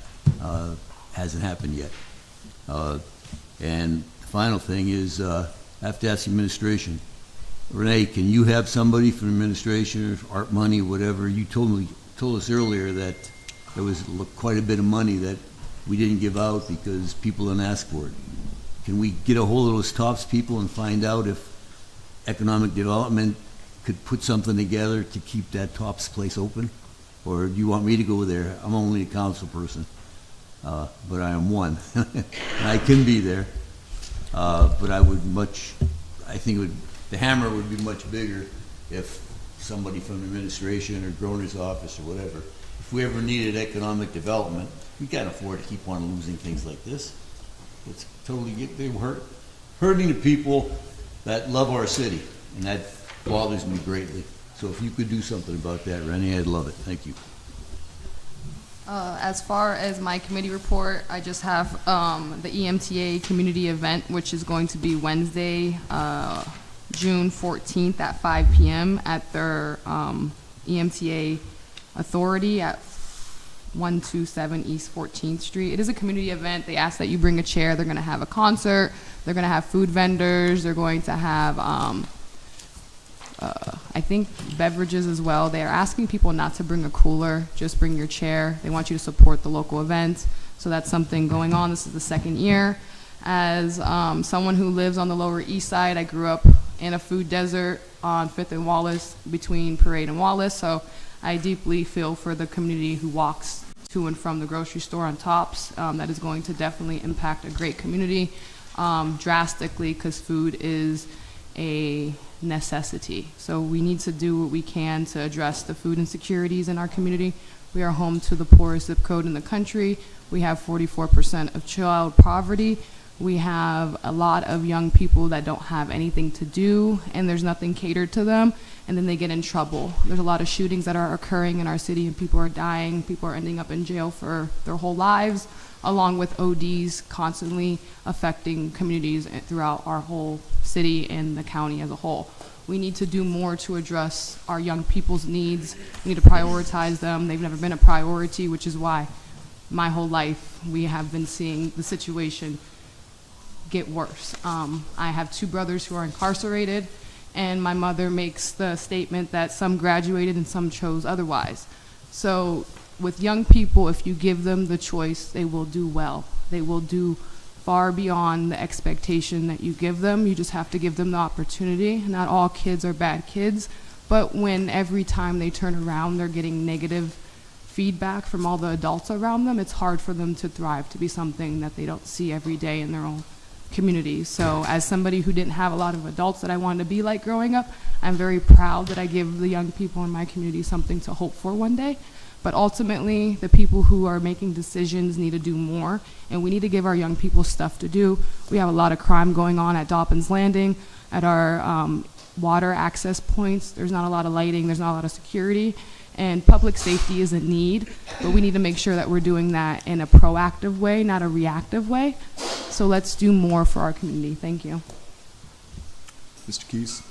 Hasn't happened yet. And the final thing is, I have to ask the administration. Renee, can you have somebody from administration or Art Money, whatever? You told us earlier that there was quite a bit of money that we didn't give out because people didn't ask for it. Can we get a hold of those TOPS people and find out if economic development could put something together to keep that TOPS place open? Or do you want me to go there? I'm only a council person, but I am one. And I can be there, but I think the hammer would be much bigger if somebody from administration or Groner's office or whatever, if we ever needed economic development, we can't afford to keep on losing things like this. It's totally, they're hurting the people that love our city, and that bothers me greatly. So if you could do something about that, Rennie, I'd love it. Thank you. As far as my committee report, I just have the EMTA community event, which is going to be Wednesday, June 14th at 5 p.m. at their EMTA authority at 127 East 14th Street. It is a community event. They ask that you bring a chair. They're going to have a concert. They're going to have food vendors. They're going to have, I think, beverages as well. They are asking people not to bring a cooler, just bring your chair. They want you to support the local event. So that's something going on. This is the second year. As someone who lives on the Lower East Side, I grew up in a food desert on 5th and Wallace, between Parade and Wallace. So I deeply feel for the community who walks to and from the grocery store on Tops. That is going to definitely impact a great community drastically, because food is a necessity. So we need to do what we can to address the food insecurities in our community. We are home to the poorest zip code in the country. We have 44% of child poverty. We have a lot of young people that don't have anything to do, and there's nothing catered to them, and then they get in trouble. There's a lot of shootings that are occurring in our city, and people are dying. People are ending up in jail for their whole lives, along with ODs constantly affecting communities throughout our whole city and the county as a whole. We need to do more to address our young people's needs. We need to prioritize them. They've never been a priority, which is why my whole life, we have been seeing the situation get worse. I have 2 brothers who are incarcerated, and my mother makes the statement that some graduated and some chose otherwise. So with young people, if you give them the choice, they will do well. They will do far beyond the expectation that you give them. You just have to give them the opportunity. Not all kids are bad kids, but when every time they turn around, they're getting negative feedback from all the adults around them, it's hard for them to thrive, to be something that they don't see every day in their own community. So as somebody who didn't have a lot of adults that I wanted to be like growing up, I'm very proud that I give the young people in my community something to hope for one day. But ultimately, the people who are making decisions need to do more, and we need to give our young people stuff to do. We have a lot of crime going on at Dobbins Landing, at our water access points. There's not a lot of lighting, there's not a lot of security, and public safety is a need, but we need to make sure that we're doing that in a proactive way, not a reactive way. So let's do more for our community. Thank you. Mr. Keys?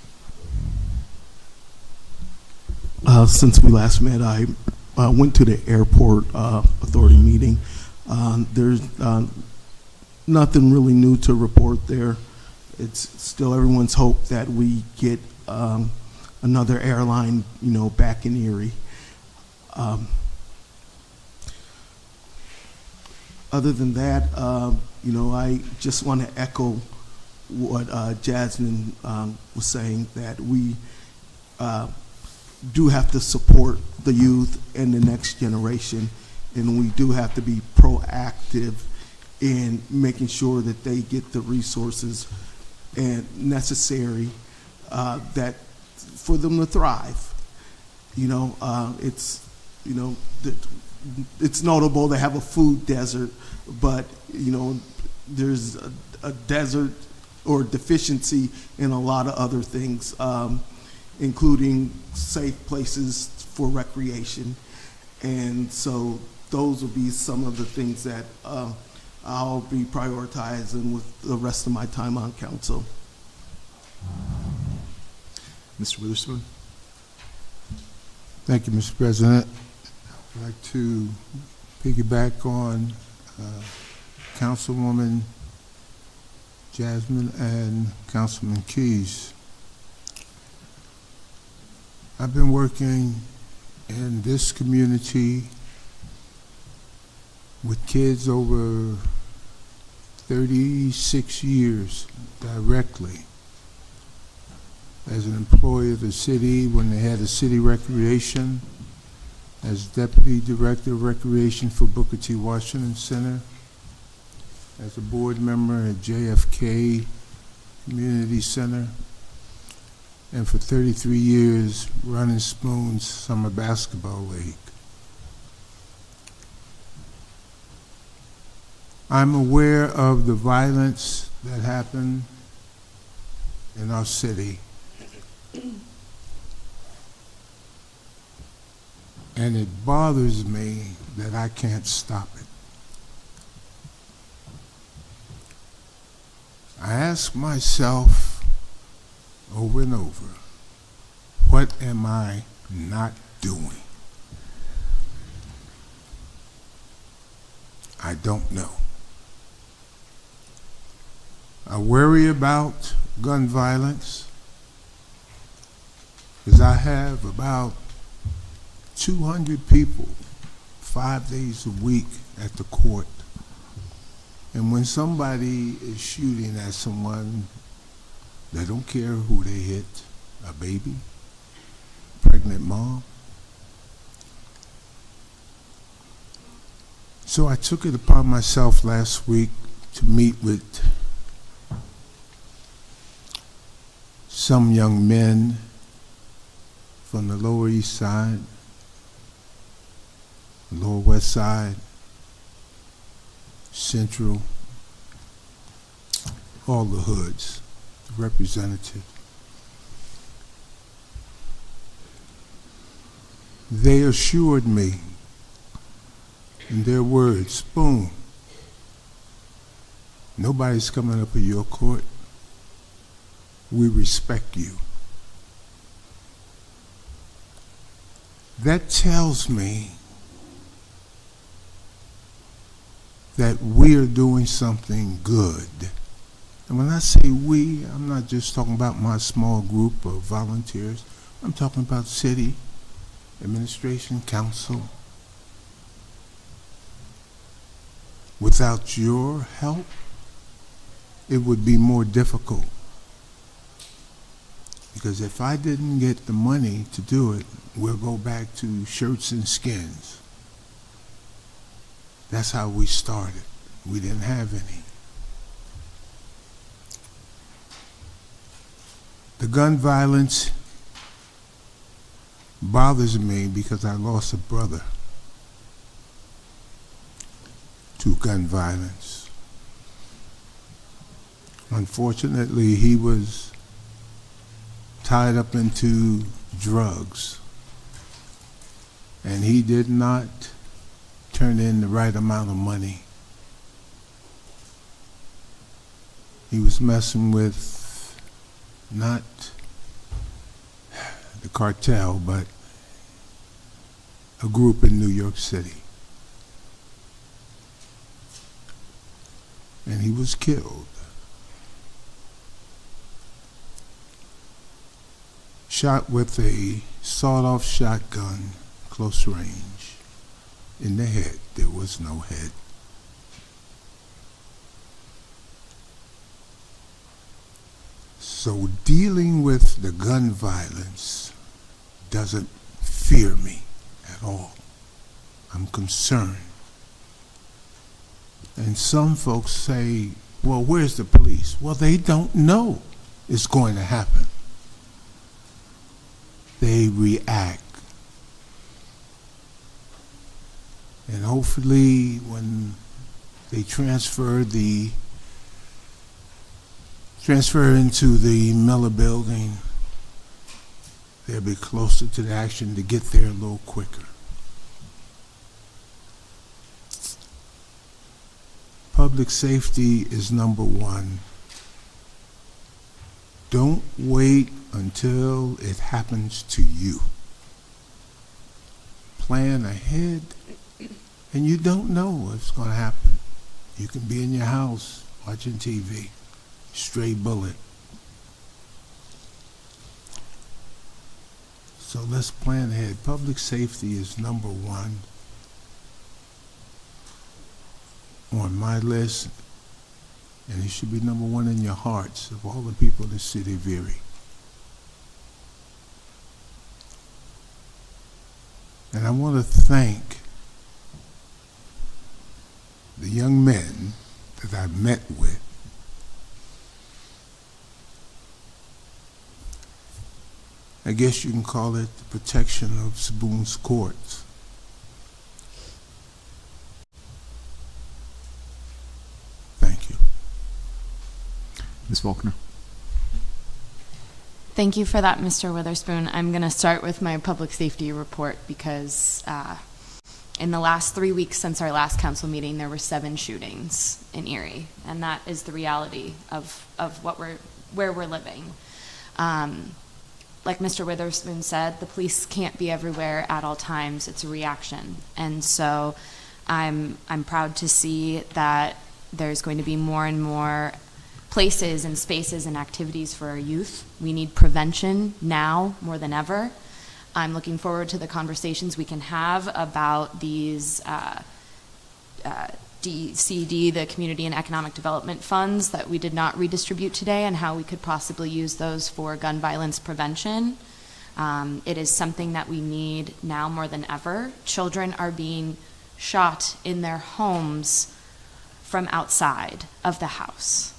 Since we last met, I went to the airport authority meeting. There's nothing really new to report there. It's still everyone's hope that we get another airline, back in Erie. Other than that, I just want to echo what Jasmine was saying, that we do have to support the youth and the next generation, and we do have to be proactive in making sure that they get the resources and necessary that for them to thrive. It's notable to have a food desert, but there's a desert or deficiency in a lot of other things, including safe places for recreation. And so those will be some of the things that I'll be prioritizing with the rest of my time on council. Mr. Witherspoon? Thank you, Mr. President. I'd like to piggyback on Councilwoman Jasmine and Councilman Keys. I've been working in this community with kids over 36 years directly as an employee of the city when they had a city recreation, as Deputy Director of Recreation for Booker T. Washington Center, as a board member at JFK Community Center, and for 33 years running Spoon's Summer Basketball League. I'm aware of the violence that happened in our city. And it bothers me that I can't stop it. I ask myself over and over, what am I not doing? I don't know. I worry about gun violence because I have about 200 people 5 days a week at the court. And when somebody is shooting at someone, they don't care who they hit, a baby, pregnant mom. So I took it upon myself last week to meet with some young men from the Lower East Side, Lower West Side, Central, all the hoods, the representative. They assured me in their words, Spoon, nobody's coming up in your court. We respect you. That tells me that we're doing something good. And when I say we, I'm not just talking about my small group of volunteers. I'm talking about city, administration, council. Without your help, it would be more difficult. Because if I didn't get the money to do it, we'll go back to shirts and skins. That's how we started. We didn't have any. The gun violence bothers me because I lost a brother to gun violence. Unfortunately, he was tied up into drugs, and he did not turn in the right amount of money. He was messing with not the cartel, but a group in New York City. And he was killed. Shot with a sawed-off shotgun, close range, in the head. There was no head. So dealing with the gun violence doesn't fear me at all. I'm concerned. And some folks say, well, where's the police? Well, they don't know it's going to happen. They react. And hopefully when they transfer into the Miller building, they'll be closer to the action to get there a little quicker. Public safety is number one. Don't wait until it happens to you. Plan ahead, and you don't know what's going to happen. You can be in your house watching TV. Stray bullet. So let's plan ahead. Public safety is number one on my list, and it should be number one in your hearts of all the people in the city of Erie. And I want to thank the young men that I've met with. I guess you can call it the protection of Saboon's courts. Thank you. Ms. Faulkner. Thank you for that, Mr. Witherspoon. I'm going to start with my public safety report because in the last 3 weeks since our last council meeting, there were 7 shootings in Erie, and that is the reality of where we're living. Like Mr. Witherspoon said, the police can't be everywhere at all times. It's a reaction. And so I'm proud to see that there's going to be more and more places and spaces and activities for our youth. We need prevention now more than ever. I'm looking forward to the conversations we can have about these DCD, the Community and Economic Development Funds that we did not redistribute today, and how we could possibly use those for gun violence prevention. It is something that we need now more than ever. Children are being shot in their homes from outside of the house.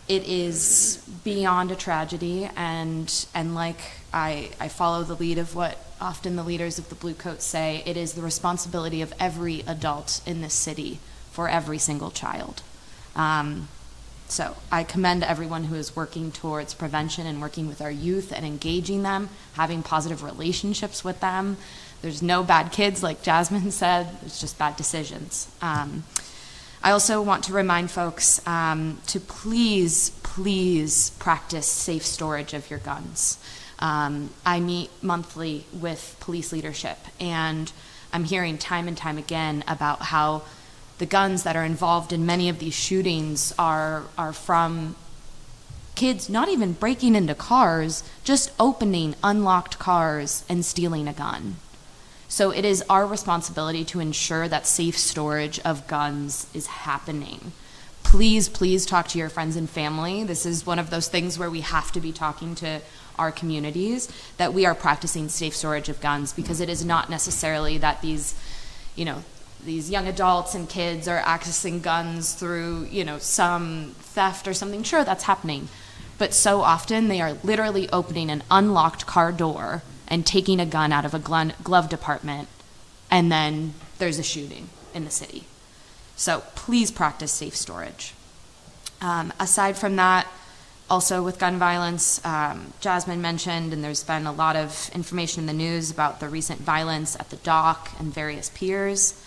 It is beyond a tragedy, and like I follow the lead of what often the leaders of the Blue Coats say, it is the responsibility of every adult in this city for every single child. So I commend everyone who is working towards prevention and working with our youth and engaging them, having positive relationships with them. There's no bad kids, like Jasmine said, it's just bad decisions. I also want to remind folks to please practice safe storage of your guns. I meet monthly with police leadership, and I'm hearing time and time again about how the guns that are involved in many of these shootings are from kids not even breaking into cars, just opening unlocked cars and stealing a gun. So it is our responsibility to ensure that safe storage of guns is happening. Please, please talk to your friends and family. This is one of those things where we have to be talking to our communities, that we are practicing safe storage of guns, because it is not necessarily that these young adults and kids are accessing guns through, some theft or something. Sure, that's happening. But so often they are literally opening an unlocked car door and taking a gun out of a glove department, and then there's a shooting in the city. So please practice safe storage. Aside from that, also with gun violence, Jasmine mentioned, and there's been a lot of information in the news about the recent violence at the dock and various piers.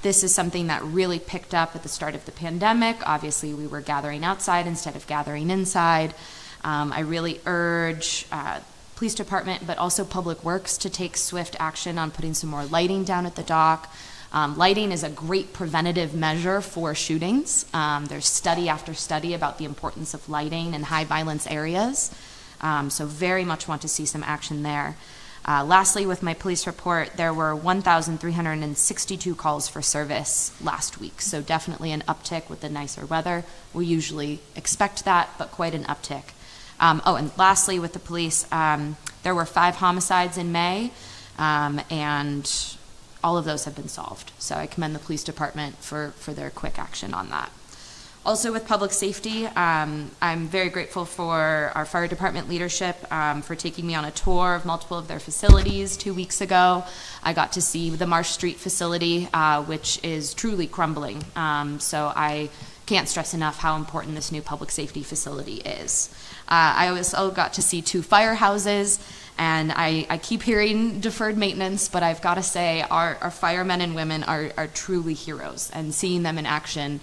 This is something that really picked up at the start of the pandemic. Obviously, we were gathering outside instead of gathering inside. I really urge police department, but also Public Works, to take swift action on putting some more lighting down at the dock. Lighting is a great preventative measure for shootings. There's study after study about the importance of lighting in high violence areas. So very much want to see some action there. Lastly, with my police report, there were 1,362 calls for service last week. So definitely an uptick with the nicer weather. We usually expect that, but quite an uptick. And lastly, with the police, there were 5 homicides in May, and all of those have been solved. So I commend the police department for their quick action on that. Also with public safety, I'm very grateful for our fire department leadership for taking me on a tour of multiple of their facilities 2 weeks ago. I got to see the Marsh Street facility, which is truly crumbling. So I can't stress enough how important this new public safety facility is. I also got to see 2 firehouses, and I keep hearing deferred maintenance, but I've got to say our firemen and women are truly heroes, and seeing them in action,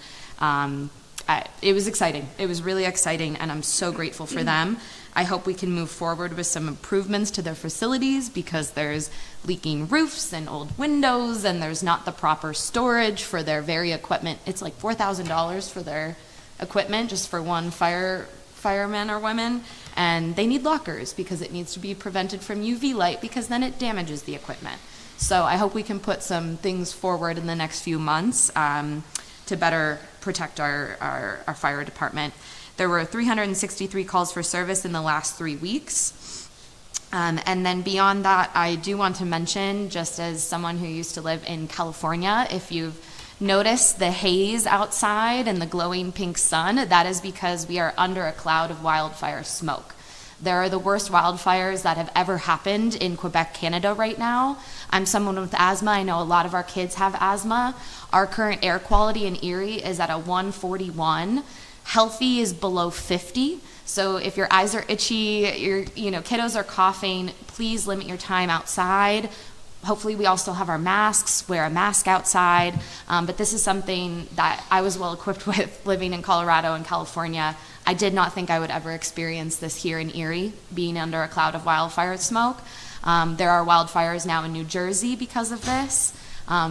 it was exciting. It was really exciting, and I'm so grateful for them. I hope we can move forward with some improvements to their facilities, because there's leaking roofs and old windows, and there's not the proper storage for their very equipment. It's like $4,000 for their equipment, just for one fireman or women, and they need lockers because it needs to be prevented from UV light, because then it damages the equipment. So I hope we can put some things forward in the next few months to better protect our fire department. There were 363 calls for service in the last 3 weeks. And then beyond that, I do want to mention, just as someone who used to live in California, if you've noticed the haze outside and the glowing pink sun, that is because we are under a cloud of wildfire smoke. There are the worst wildfires that have ever happened in Quebec, Canada right now. I'm someone with asthma. I know a lot of our kids have asthma. Our current air quality in Erie is at a 141. Healthy is below 50. So if your eyes are itchy, your kiddos are coughing, please limit your time outside. Hopefully we all still have our masks, wear a mask outside, but this is something that I was well equipped with living in Colorado and California. I did not think I would ever experience this here in Erie, being under a cloud of wildfire smoke. There are wildfires now in New Jersey because of this,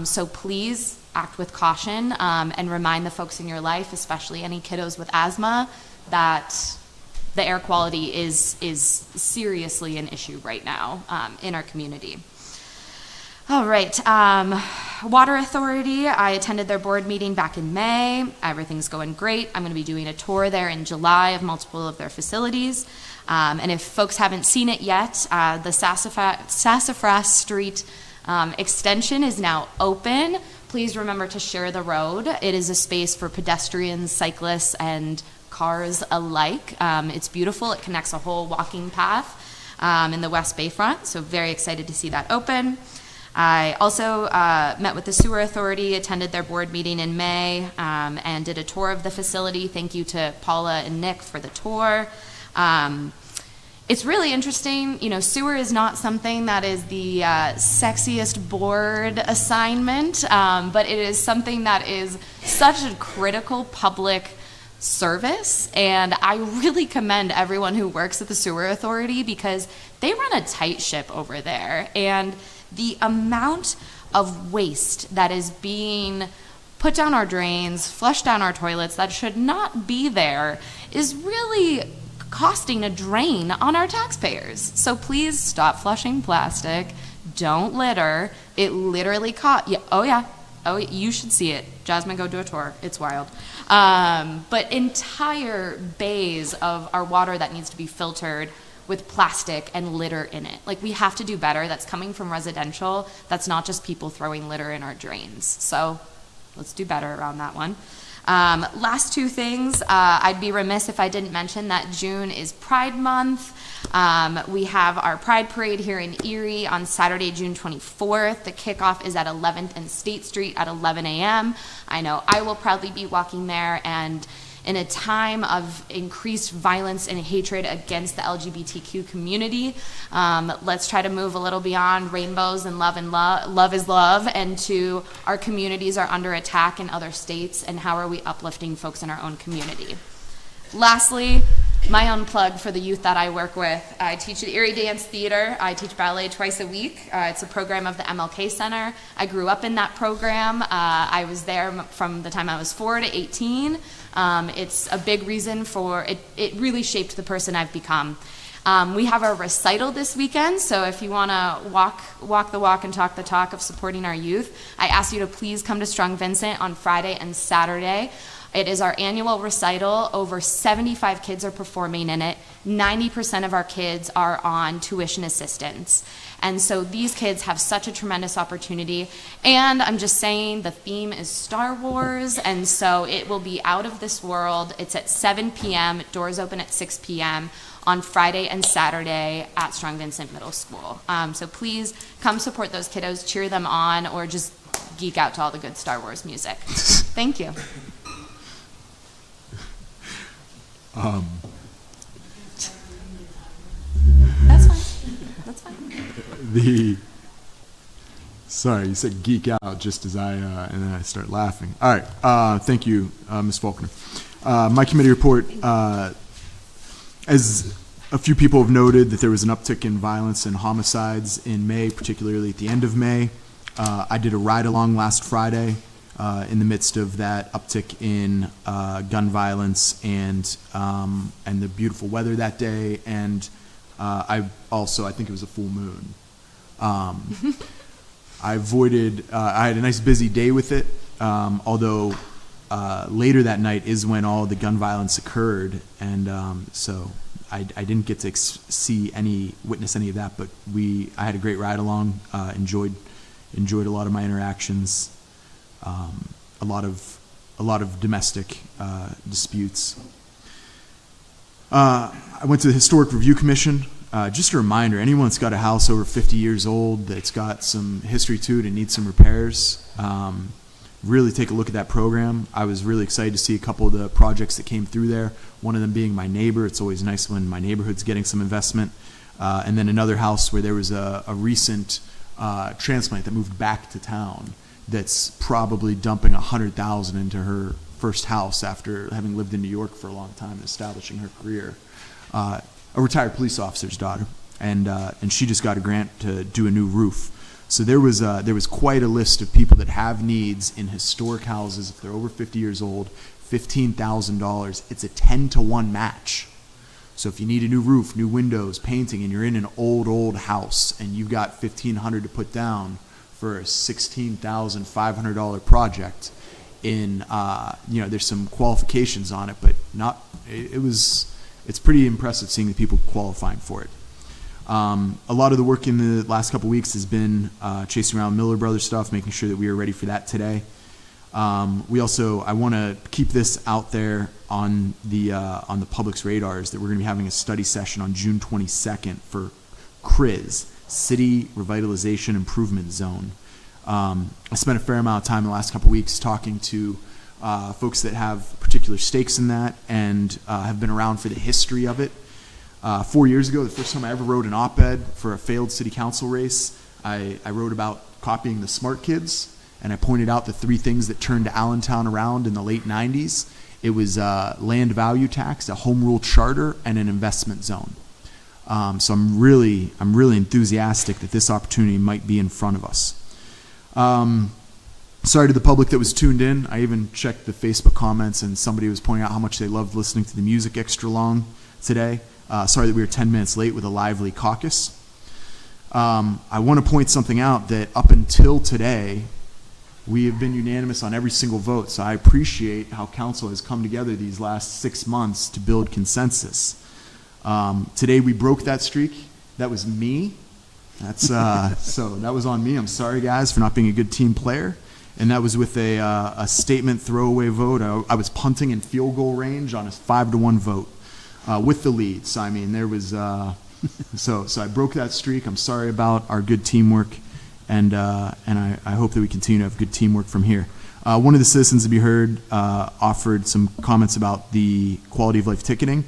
so please act with caution and remind the folks in your life, especially any kiddos with asthma, that the air quality is seriously an issue right now in our community. All right, Water Authority, I attended their board meeting back in May. Everything's going great. I'm going to be doing a tour there in July of multiple of their facilities. And if folks haven't seen it yet, the Sassafras Street extension is now open. Please remember to share the road. It is a space for pedestrians, cyclists, and cars alike. It's beautiful. It connects a whole walking path in the West Bayfront, so very excited to see that open. I also met with the Sewer Authority, attended their board meeting in May, and did a tour of the facility. Thank you to Paula and Nick for the tour. It's really interesting. Sewer is not something that is the sexiest board assignment, but it is something that is such a critical public service, and I really commend everyone who works at the Sewer Authority, because they run a tight ship over there, and the amount of waste that is being put down our drains, flush down our toilets that should not be there is really costing a drain on our taxpayers. So please stop flushing plastic. Don't litter. It literally Oh, you should see it. Jasmine, go do a tour. It's wild. But entire bays of our water that needs to be filtered with plastic and litter in it. Like, we have to do better. That's coming from residential. That's not just people throwing litter in our drains. So let's do better around that one. Last two things, I'd be remiss if I didn't mention that June is Pride Month. We have our Pride Parade here in Erie on Saturday, June 24th. The kickoff is at 11th and State Street at 11 a.m. I know I will proudly be walking there, and in a time of increased violence and hatred against the LGBTQ community, let's try to move a little beyond rainbows and love is love, and to our communities are under attack in other states, and how are we uplifting folks in our own community. Lastly, my own plug for the youth that I work with. I teach at Erie Dance Theater. I teach ballet twice a week. It's a program of the MLK Center. I grew up in that program. I was there from the time I was 4 to 18. It's a big reason for it. It really shaped the person I've become. We have our recital this weekend, so if you want to walk the walk and talk the talk of supporting our youth, I ask you to please come to Strong Vincent on Friday and Saturday. It is our annual recital. Over 75 kids are performing in it. 90% of our kids are on tuition assistance. And so these kids have such a tremendous opportunity. And I'm just saying, the theme is Star Wars, and so it will be out of this world. It's at 7 p.m., doors open at 6 p.m. on Friday and Saturday at Strong Vincent Middle School. So please come support those kiddos, cheer them on, or just geek out to all the good Star Wars music. Thank you. That's fine. That's fine. Sorry, you said geek out just as and then I start laughing. All right, thank you, Ms. Faulkner. My committee report, as a few people have noted, that there was an uptick in violence and homicides in May, particularly at the end of May. I did a ride-along last Friday in the midst of that uptick in gun violence and the beautiful weather that day, and I think it was a full moon. I had a nice busy day with it, although later that night is when all the gun violence occurred, and so I didn't get to witness any of that, but I had a great ride along, enjoyed a lot of my interactions. A lot of domestic disputes. I went to the Historic Review Commission. Just a reminder, anyone that's got a house over 50 years old that's got some history to it and needs some repairs, really take a look at that program. I was really excited to see a couple of the projects that came through there, one of them being my neighbor. It's always nice when my neighborhood's getting some investment. And then another house where there was a recent transplant that moved back to town that's probably dumping $100,000 into her first house after having lived in New York for a long time and establishing her career. A retired police officer's daughter, and she just got a grant to do a new roof. So there was quite a list of people that have needs in historic houses. If they're over 50 years old, $15,000. It's a 10-to-1 match. So if you need a new roof, new windows, painting, and you're in an old house and you've got $1,500 to put down for a $16,500 project, there's some qualifications on it, but it's pretty impressive seeing the people qualifying for it. A lot of the work in the last couple weeks has been chasing around Miller Brothers stuff, making sure that we are ready for that today. I want to keep this out there on the public's radars that we're going to be having a study session on June 22nd for CRIZ, City Revitalization Improvement Zone. I spent a fair amount of time in the last couple weeks talking to folks that have particular stakes in that and have been around for the history of it. 4 years ago, the first time I ever wrote an op-ed for a failed city council race, I wrote about copying the smart kids, and I pointed out the three things that turned Allentown around in the late 90s. It was land value tax, a home rule charter, and an investment zone. So I'm really enthusiastic that this opportunity might be in front of us. Sorry to the public that was tuned in. I even checked the Facebook comments, and somebody was pointing out how much they loved listening to the music extra long today. Sorry that we were 10 minutes late with a lively caucus. I want to point something out that up until today, we have been unanimous on every single vote. So I appreciate how council has come together these last 6 months to build consensus. Today we broke that streak. That was me. That's so that was on me. I'm sorry, guys, for not being a good team player. And that was with a statement throwaway vote. I was punting in field goal range on a 5-1 vote with the lead. So I mean, there was so I broke that streak. I'm sorry about our good teamwork, and I hope that we continue to have good teamwork from here. One of the citizens, to be heard, offered some comments about the quality of life ticketing,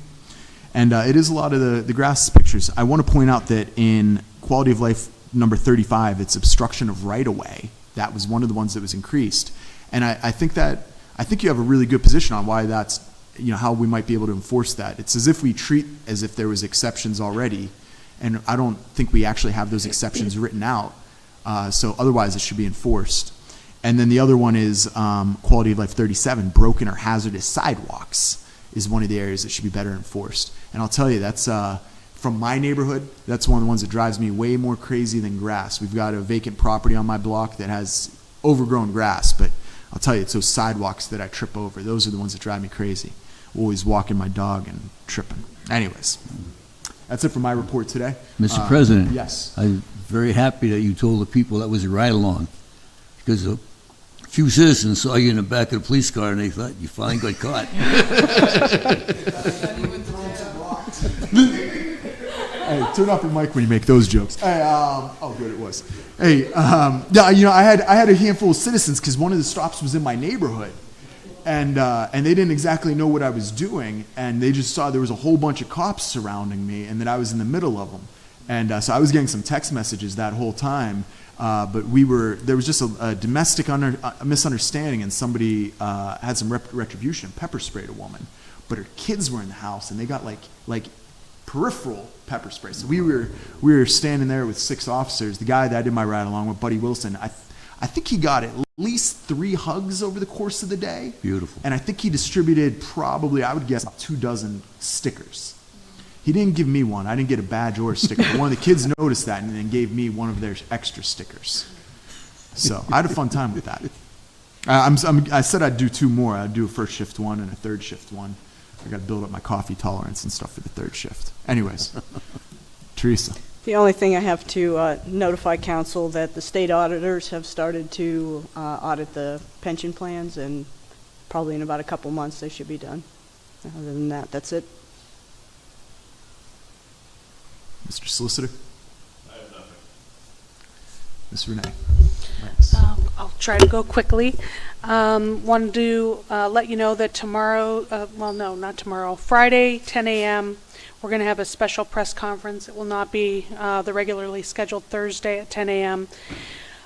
and it is a lot of the grass pictures. I want to point out that in quality of life number 35, it's obstruction of right of way. That was one of the ones that was increased, and I think you have a really good position on why that's, how we might be able to enforce that. It's as if we treat as if there was exceptions already, and I don't think we actually have those exceptions written out. So otherwise, it should be enforced. And then the other one is quality of life 37, broken or hazardous sidewalks is one of the areas that should be better enforced. And I'll tell you, that's from my neighborhood, that's one of the ones that drives me way more crazy than grass. We've got a vacant property on my block that has overgrown grass, but I'll tell you, it's those sidewalks that I trip over. Those are the ones that drive me crazy. Always walking my dog and tripping. Anyways, that's it for my report today. Mr. President. Yes. I'm very happy that you told the people that was a ride-along, because a few citizens saw you in the back of the police car and they thought you finally got caught. Hey, turn off your mic when you make those jokes. Hey, oh, good, it was. Hey, yeah, I had a handful of citizens because one of the stops was in my neighborhood, and they didn't exactly know what I was doing, and they just saw there was a whole bunch of cops surrounding me, and that I was in the middle of them, and so I was getting some text messages that whole time, but there was just a domestic misunderstanding, and somebody had some retribution, pepper sprayed a woman, but her kids were in the house, and they got like peripheral pepper spray. So we were standing there with 6 officers. The guy that I did my ride along with, Buddy Wilson, I think he got at least 3 hugs over the course of the day. Beautiful. And I think he distributed probably, I would guess, about 24 stickers. He didn't give me one. I didn't get a badge or a sticker. But one of the kids noticed that and then gave me one of their extra stickers. So I had a fun time with that. I said I'd do 2 more. I'd do a first shift one and a third shift one. I got to build up my coffee tolerance and stuff for the third shift. Anyways, Teresa. The only thing I have to notify council that the state auditors have started to audit the pension plans, and probably in about a couple months they should be done. Other than that, that's it. Mr. Solicitor? I have nothing. Ms. Renee? Thanks. I'll try to go quickly. Wanted to let you know that tomorrow, not tomorrow, Friday, 10 a.m., we're going to have a special press conference. It will not be the regularly scheduled Thursday at 10 a.m.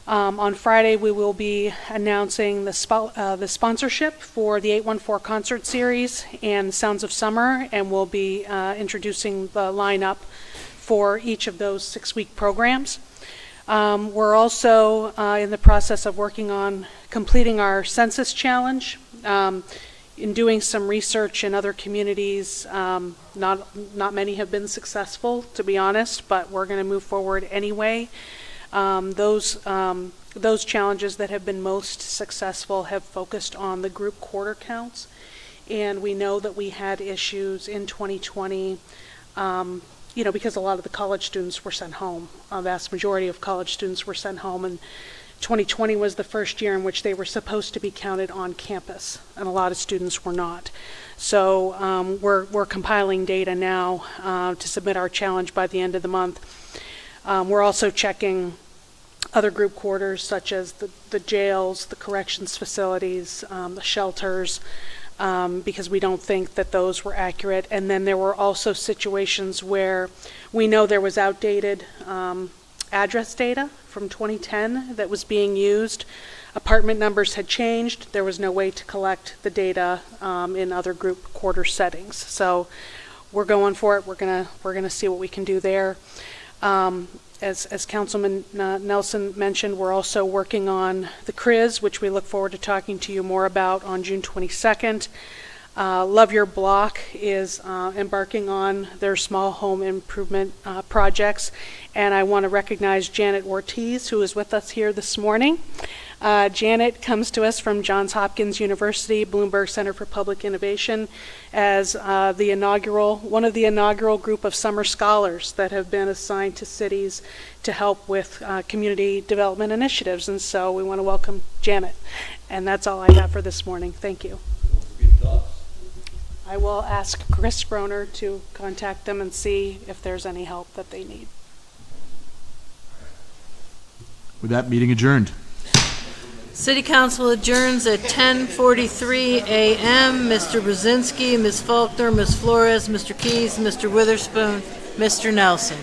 On Friday, we will be announcing the sponsorship for the 814 concert series and Sounds of Summer, and we'll be introducing the lineup for each of those 6-week programs. We're also in the process of working on completing our census challenge. In doing some research in other communities, not many have been successful, to be honest, but we're going to move forward anyway. Those challenges that have been most successful have focused on the group quarter counts, and we know that we had issues in 2020. Because a lot of the college students were sent home. A vast majority of college students were sent home, and 2020 was the first year in which they were supposed to be counted on campus, and a lot of students were not. So we're compiling data now to submit our challenge by the end of the month. We're also checking other group quarters, such as the jails, the corrections facilities, the shelters, because we don't think that those were accurate. And then there were also situations where we know there was outdated address data from 2010 that was being used. Apartment numbers had changed. There was no way to collect the data in other group quarter settings. So we're going for it. We're gonna see what we can do there. As Councilman Nelson mentioned, we're also working on the CRIZ, which we look forward to talking to you more about on June 22nd. Love Your Block is embarking on their small home improvement projects, and I want to recognize Janet Ortiz, who is with us here this morning. Janet comes to us from Johns Hopkins University, Bloomberg Center for Public Innovation, as one of the inaugural group of summer scholars that have been assigned to cities to help with community development initiatives. And so we want to welcome Janet. And that's all I have for this morning. Thank you. I will ask Chris Broner to contact them and see if there's any help that they need. With that, meeting adjourned. City Council adjourns at 10:43 a.m. Mr. Brzezinski, Ms. Faulkner, Ms. Flores, Mr. Keys, Mr. Witherspoon, Mr. Nelson.